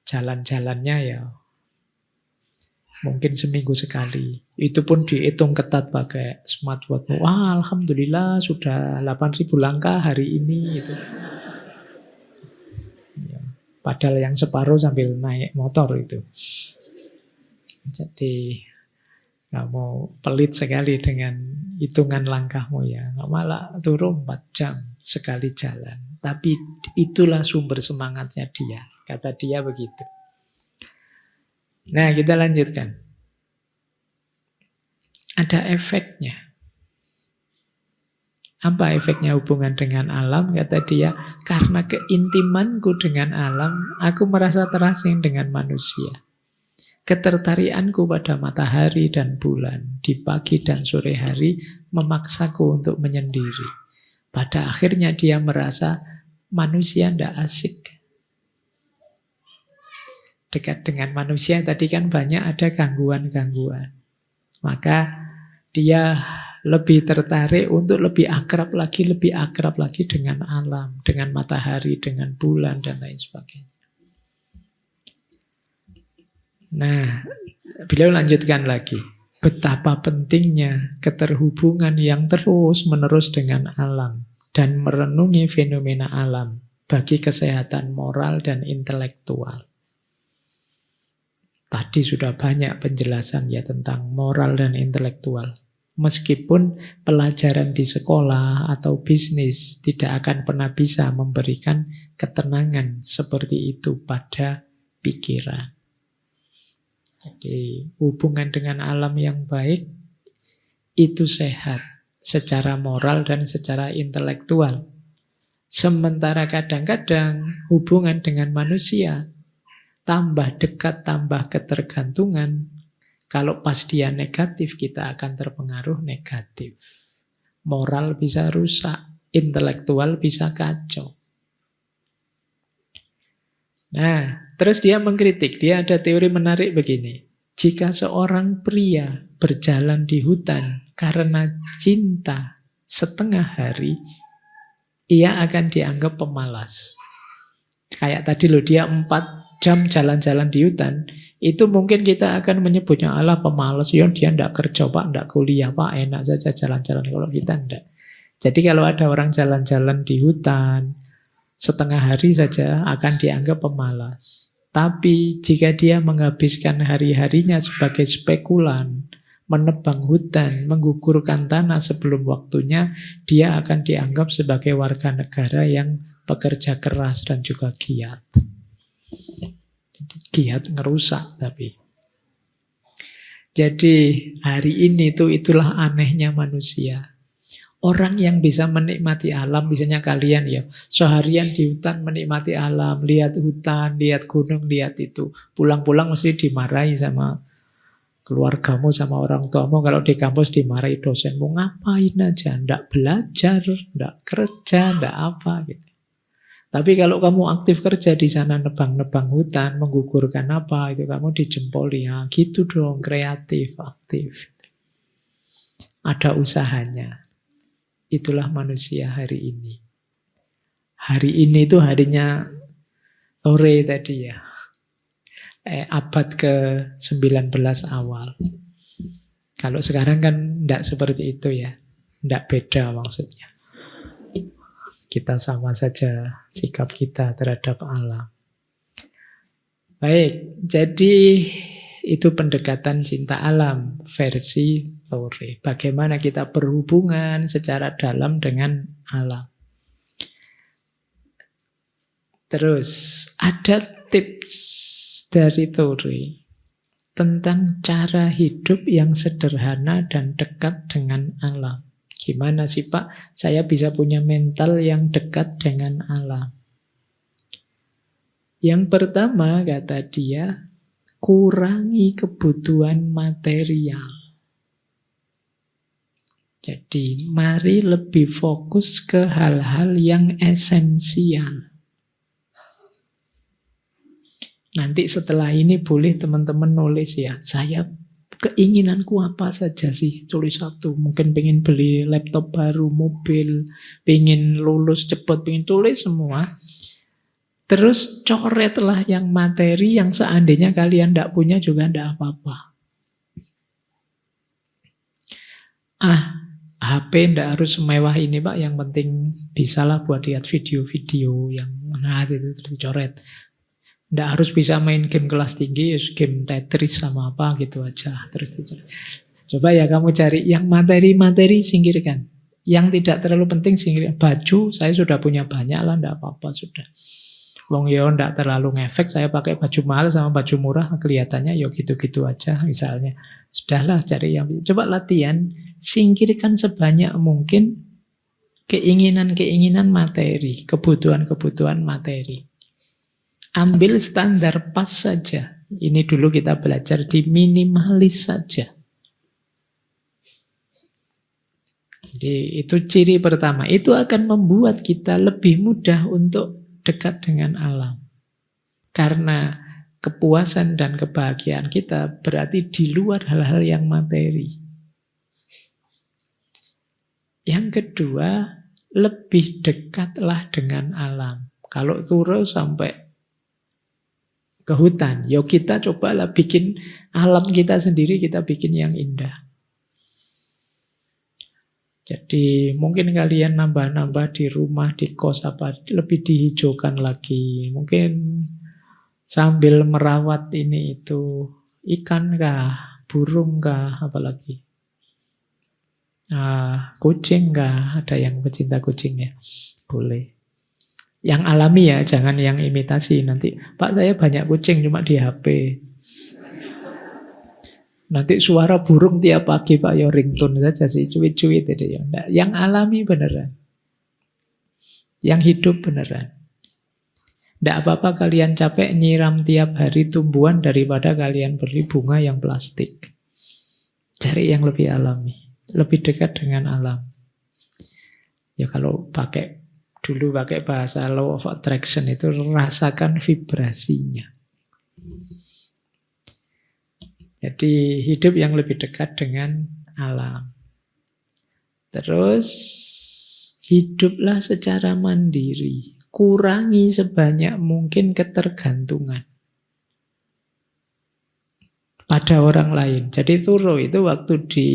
Jalan-jalannya ya mungkin seminggu sekali. Itu pun dihitung ketat pakai smartwatch. Wah, alhamdulillah sudah 8.000 langkah hari ini gitu. Ya, padahal yang separuh sambil naik motor itu. Jadi kamu pelit sekali dengan hitungan langkahmu ya. Nggak malah turun 4 jam sekali jalan. Tapi itulah sumber semangatnya dia. Kata dia begitu. Nah kita lanjutkan. Ada efeknya. Apa efeknya hubungan dengan alam? Kata dia, karena keintimanku dengan alam, aku merasa terasing dengan manusia. Ketertarikanku pada matahari dan bulan di pagi dan sore hari memaksaku untuk menyendiri. Pada akhirnya dia merasa manusia tidak asik. Dekat dengan manusia tadi kan banyak ada gangguan-gangguan. Maka dia lebih tertarik untuk lebih akrab lagi dengan alam, dengan matahari, dengan bulan, dan lain sebagainya. Nah, beliau lanjutkan lagi. Betapa pentingnya keterhubungan yang terus-menerus dengan alam dan merenungi fenomena alam bagi kesehatan moral dan intelektual. Tadi sudah banyak penjelasan ya tentang moral dan intelektual. Meskipun pelajaran di sekolah atau bisnis tidak akan pernah bisa memberikan ketenangan seperti itu pada pikiran. Jadi hubungan dengan alam yang baik itu sehat secara moral dan secara intelektual. Sementara kadang-kadang hubungan dengan manusia tambah dekat, tambah ketergantungan. Kalau pas dia negatif, kita akan terpengaruh negatif. Moral bisa rusak, intelektual bisa kacau. Nah, terus dia mengkritik. Dia ada teori menarik begini. Jika seorang pria berjalan di hutan karena cinta setengah hari, ia akan dianggap pemalas. Kayak tadi loh, dia 4 jam jalan-jalan di hutan, itu mungkin kita akan menyebutnya Allah pemalas. Ya, dia tidak kerja Pak, tidak kuliah Pak, enak saja jalan-jalan. Kalau kita tidak. Jadi kalau ada orang jalan-jalan di hutan setengah hari saja akan dianggap pemalas. Tapi jika dia menghabiskan hari-harinya sebagai spekulan, menebang hutan, menggugurkan tanah sebelum waktunya, dia akan dianggap sebagai warga negara yang pekerja keras dan juga giat. Giat ngerusak tapi. Jadi hari ini itulah anehnya manusia. Orang yang bisa menikmati alam, misalnya kalian ya, seharian di hutan menikmati alam, lihat hutan, lihat gunung, lihat itu. Pulang-pulang mesti dimarahi sama keluargamu, sama orang tuamu. Kalau di kampus dimarahi dosenmu, ngapain aja, ndak belajar, ndak kerja, ndak apa gitu. Tapi kalau kamu aktif kerja di sana, nebang-nebang hutan, menggugurkan apa, itu kamu dijempoli. Ya, gitu dong, kreatif, aktif. Ada usahanya. Itulah manusia hari ini. Hari ini itu harinya sore tadi ya. Abad ke-19 awal. Kalau sekarang kan tidak seperti itu ya. Tidak beda maksudnya. Kita sama saja sikap kita terhadap alam. Baik, jadi itu pendekatan cinta alam versi Torre. Bagaimana kita berhubungan secara dalam dengan alam. Terus ada tips dari Torre tentang cara hidup yang sederhana dan dekat dengan alam. Gimana sih Pak, saya bisa punya mental yang dekat dengan alam? Yang pertama kata dia, kurangi kebutuhan material. Jadi mari lebih fokus ke hal-hal yang esensial. Nanti setelah ini boleh teman-teman nulis ya, saya keinginanku apa saja sih? Tulis satu, mungkin pengen beli laptop baru, mobil, pengen lulus cepat, pengen tulis semua. Terus coretlah yang materi yang seandainya kalian tidak punya juga tidak apa-apa. HP tidak harus semewah ini Pak, yang penting bisalah buat lihat video-video yang itu tercoret. Tidak harus bisa main game kelas tinggi, game Tetris sama apa gitu aja. Terus coba ya kamu cari yang materi-materi, singkirkan. Yang tidak terlalu penting singkirkan. Baju saya sudah punya banyak lah, tidak apa-apa sudah. Wong yo tidak terlalu ngefek, saya pakai baju mahal sama baju murah, kelihatannya yo gitu-gitu aja misalnya. Sudahlah cari yang, coba latihan, singkirkan sebanyak mungkin keinginan-keinginan materi, kebutuhan-kebutuhan materi. Ambil standar pas saja. Ini dulu kita belajar di minimalis saja. Jadi itu ciri pertama. Itu akan membuat kita lebih mudah untuk dekat dengan alam. Karena kepuasan dan kebahagiaan kita berarti di luar hal-hal yang materi. Yang kedua, lebih dekatlah dengan alam. Kalau turun sampai ke hutan, ya kita cobalah bikin alam kita sendiri, kita bikin yang indah. Jadi mungkin kalian nambah-nambah di rumah, di kos apa, lebih dihijaukan lagi. Mungkin sambil merawat ini itu, ikan kah, burung kah, apalagi. Kucing kah, ada yang pecinta kucing ya, boleh. Yang alami ya, jangan yang imitasi. Nanti, Pak saya banyak kucing cuma di HP. Nanti suara burung tiap pagi Pak, ya ringtone saja sih, cuit-cuit itu ya. Nggak, yang alami beneran. Yang hidup beneran. Nggak apa-apa kalian capek nyiram tiap hari tumbuhan daripada kalian beli bunga yang plastik. Cari yang lebih alami, lebih dekat dengan alam. Ya kalau dulu pakai bahasa law of attraction itu rasakan vibrasinya. Jadi hidup yang lebih dekat dengan alam. Terus hiduplah secara mandiri. Kurangi sebanyak mungkin ketergantungan pada orang lain. Jadi Turo itu waktu di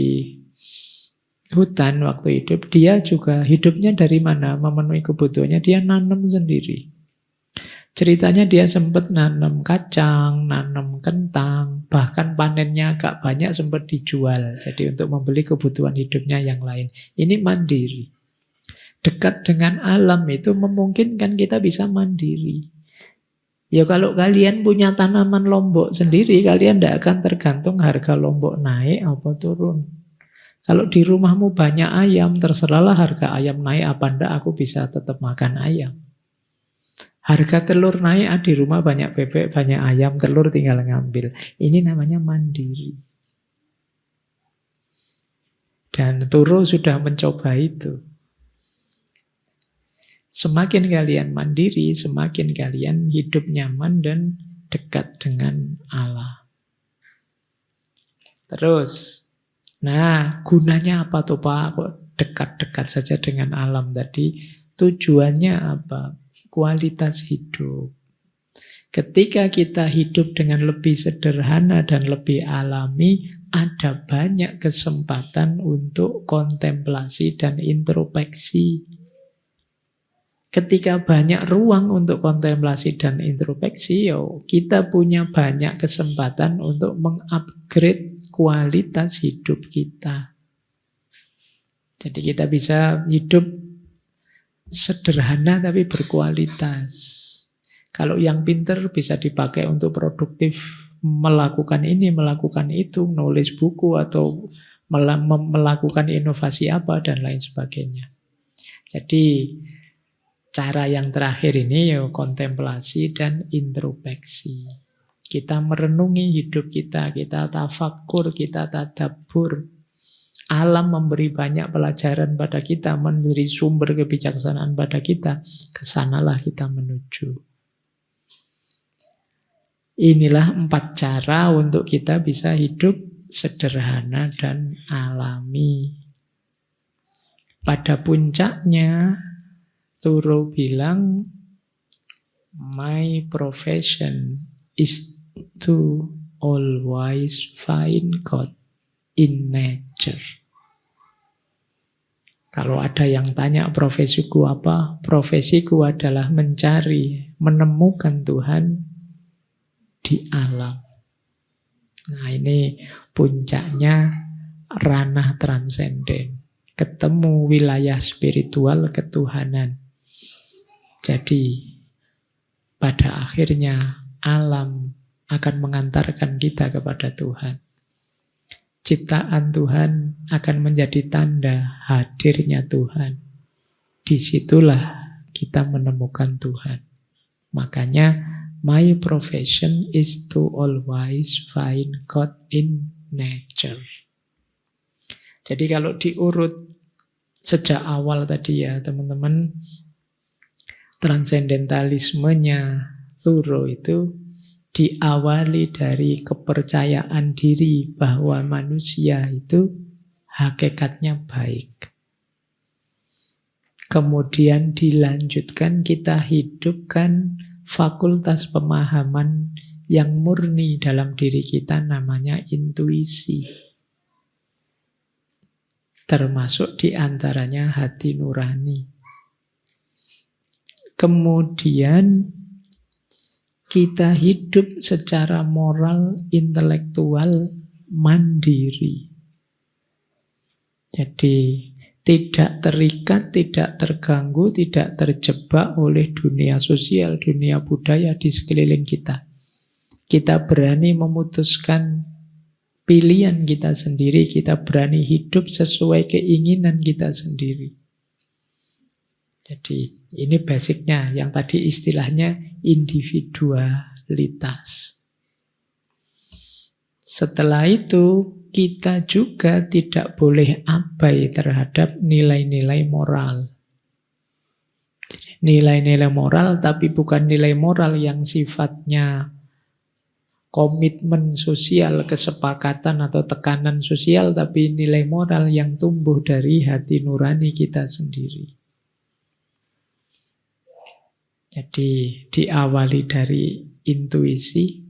hutan, waktu hidup, dia juga hidupnya dari mana? Memenuhi kebutuhannya, dia nanam sendiri. Ceritanya dia sempat nanam kacang, nanam kentang, bahkan panennya agak banyak sempat dijual. Jadi untuk membeli kebutuhan hidupnya yang lain. Ini mandiri. Dekat dengan alam itu memungkinkan kita bisa mandiri. Ya kalau kalian punya tanaman lombok sendiri, kalian tidak akan tergantung harga lombok naik apa turun. Kalau di rumahmu banyak ayam, terserahlah harga ayam naik apa enggak, aku bisa tetap makan ayam. Harga telur naik, di rumah banyak bebek, banyak ayam, telur tinggal ngambil. Ini namanya mandiri. Dan Turo sudah mencoba itu. Semakin kalian mandiri, semakin kalian hidup nyaman dan dekat dengan Allah. Terus, nah gunanya apa tuh Pak? Kok dekat-dekat saja dengan alam tadi? Tujuannya apa? Kualitas hidup. Ketika kita hidup dengan lebih sederhana dan lebih alami, ada banyak kesempatan untuk kontemplasi dan introspeksi. Ketika banyak ruang untuk kontemplasi dan introspeksi, kita punya banyak kesempatan untuk mengupgrade kualitas hidup kita. Jadi kita bisa hidup sederhana tapi berkualitas. Kalau yang pinter bisa dipakai untuk produktif, melakukan ini, melakukan itu, nulis buku atau melakukan inovasi apa dan lain sebagainya. Jadi cara yang terakhir ini kontemplasi dan introspeksi. Kita merenungi hidup kita tafakur, kita tadabbur. Alam memberi banyak pelajaran pada kita, memberi sumber kebijaksanaan pada kita. Kesanalah kita menuju. Inilah 4 cara untuk kita bisa hidup sederhana dan alami. Pada puncaknya, Turo bilang, my profession is to always find God in nature. Kalau ada yang tanya profesiku apa? Profesiku adalah mencari, menemukan Tuhan di alam. Nah ini puncaknya ranah transenden. Ketemu wilayah spiritual ketuhanan. Jadi pada akhirnya alam akan mengantarkan kita kepada Tuhan. Ciptaan Tuhan akan menjadi tanda hadirnya Tuhan. Disitulah kita menemukan Tuhan. Makanya, my profession is to always find God in nature. Jadi kalau diurut Sejak awal tadi ya teman-teman, transendentalismenya Thoreau itu diawali dari kepercayaan diri bahwa manusia itu hakikatnya baik. Kemudian dilanjutkan, kita hidupkan fakultas pemahaman yang murni dalam diri kita, namanya intuisi. Termasuk diantaranya hati nurani. Kemudian kita hidup secara moral, intelektual, mandiri. Jadi tidak terikat, tidak terganggu, tidak terjebak oleh dunia sosial, dunia budaya di sekeliling kita. Kita berani memutuskan pilihan kita sendiri, kita berani hidup sesuai keinginan kita sendiri. Jadi ini basicnya, yang tadi istilahnya individualitas. Setelah itu, kita juga tidak boleh abai terhadap nilai-nilai moral. Nilai-nilai moral, tapi bukan nilai moral yang sifatnya komitmen sosial, kesepakatan atau tekanan sosial, tapi nilai moral yang tumbuh dari hati nurani kita sendiri. Jadi diawali dari intuisi,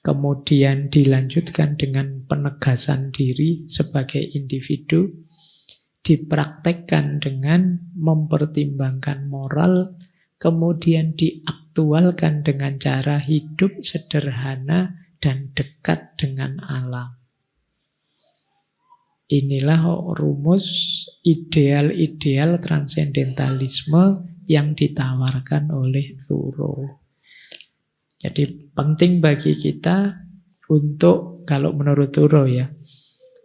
kemudian dilanjutkan dengan penegasan diri sebagai individu, dipraktekkan dengan mempertimbangkan moral, kemudian diaktualkan dengan cara hidup sederhana dan dekat dengan alam. Inilah rumus ideal-ideal transendentalisme yang ditawarkan oleh Thoreau. Jadi penting bagi kita untuk, kalau menurut Thoreau ya,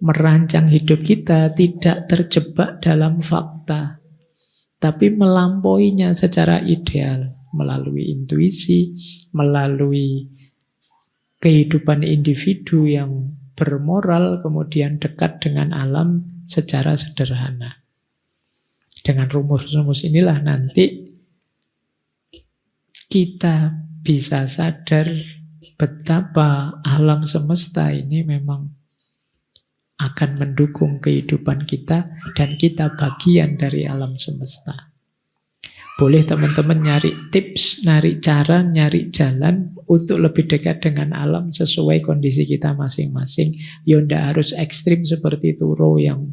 merancang hidup kita tidak terjebak dalam fakta, tapi melampauinya secara ideal, melalui intuisi, melalui kehidupan individu yang bermoral, kemudian dekat dengan alam secara sederhana. Dengan rumus-rumus inilah nanti kita bisa sadar betapa alam semesta ini memang akan mendukung kehidupan kita dan kita bagian dari alam semesta. Boleh teman-teman nyari tips, nyari cara, nyari jalan untuk lebih dekat dengan alam sesuai kondisi kita masing-masing. Ya ndak harus ekstrim seperti Thoreau yang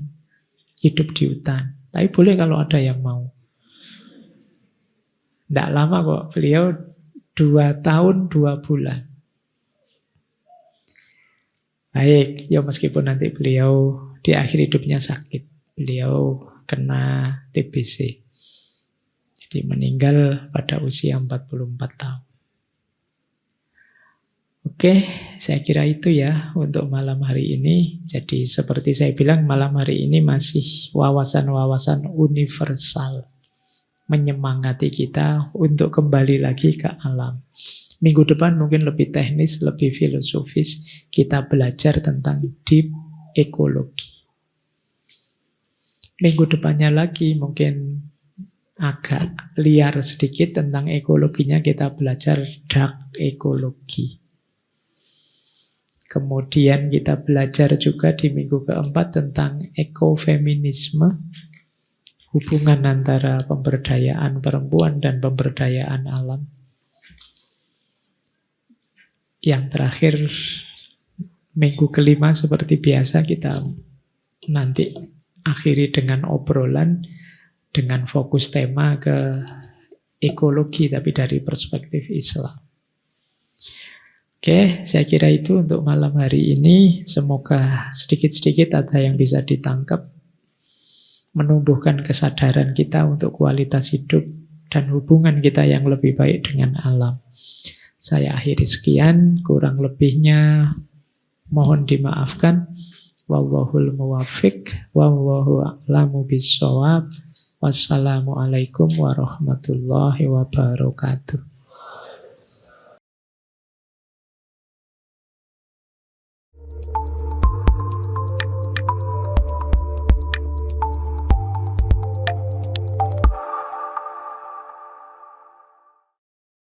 hidup di hutan. Tapi boleh kalau ada yang mau. Ndak lama kok, beliau 2 tahun 2 bulan. Baik, ya meskipun nanti beliau di akhir hidupnya sakit. Beliau kena TBC. Jadi meninggal pada usia 44 tahun. Oke, saya kira itu ya untuk malam hari ini. Jadi seperti saya bilang, malam hari ini masih wawasan-wawasan universal. Menyemangati kita untuk kembali lagi ke alam. Minggu depan mungkin lebih teknis, lebih filosofis. Kita belajar tentang deep ekologi. Minggu depannya lagi mungkin agak liar sedikit tentang ekologinya, kita belajar dark ekologi. Kemudian kita belajar juga di minggu keempat tentang ekofeminisme, hubungan antara pemberdayaan perempuan dan pemberdayaan alam. Yang terakhir, minggu kelima seperti biasa kita nanti akhiri dengan obrolan dengan fokus tema ke ekologi tapi dari perspektif Islam. Oke, saya kira itu untuk malam hari ini. Semoga sedikit-sedikit ada yang bisa ditangkap, menumbuhkan kesadaran kita untuk kualitas hidup dan hubungan kita yang lebih baik dengan alam. Saya akhiri sekian, kurang lebihnya mohon dimaafkan. Wallahul muwaffiq, wallahu a'lamu bissawab. Wassalamualaikum warahmatullahi wabarakatuh.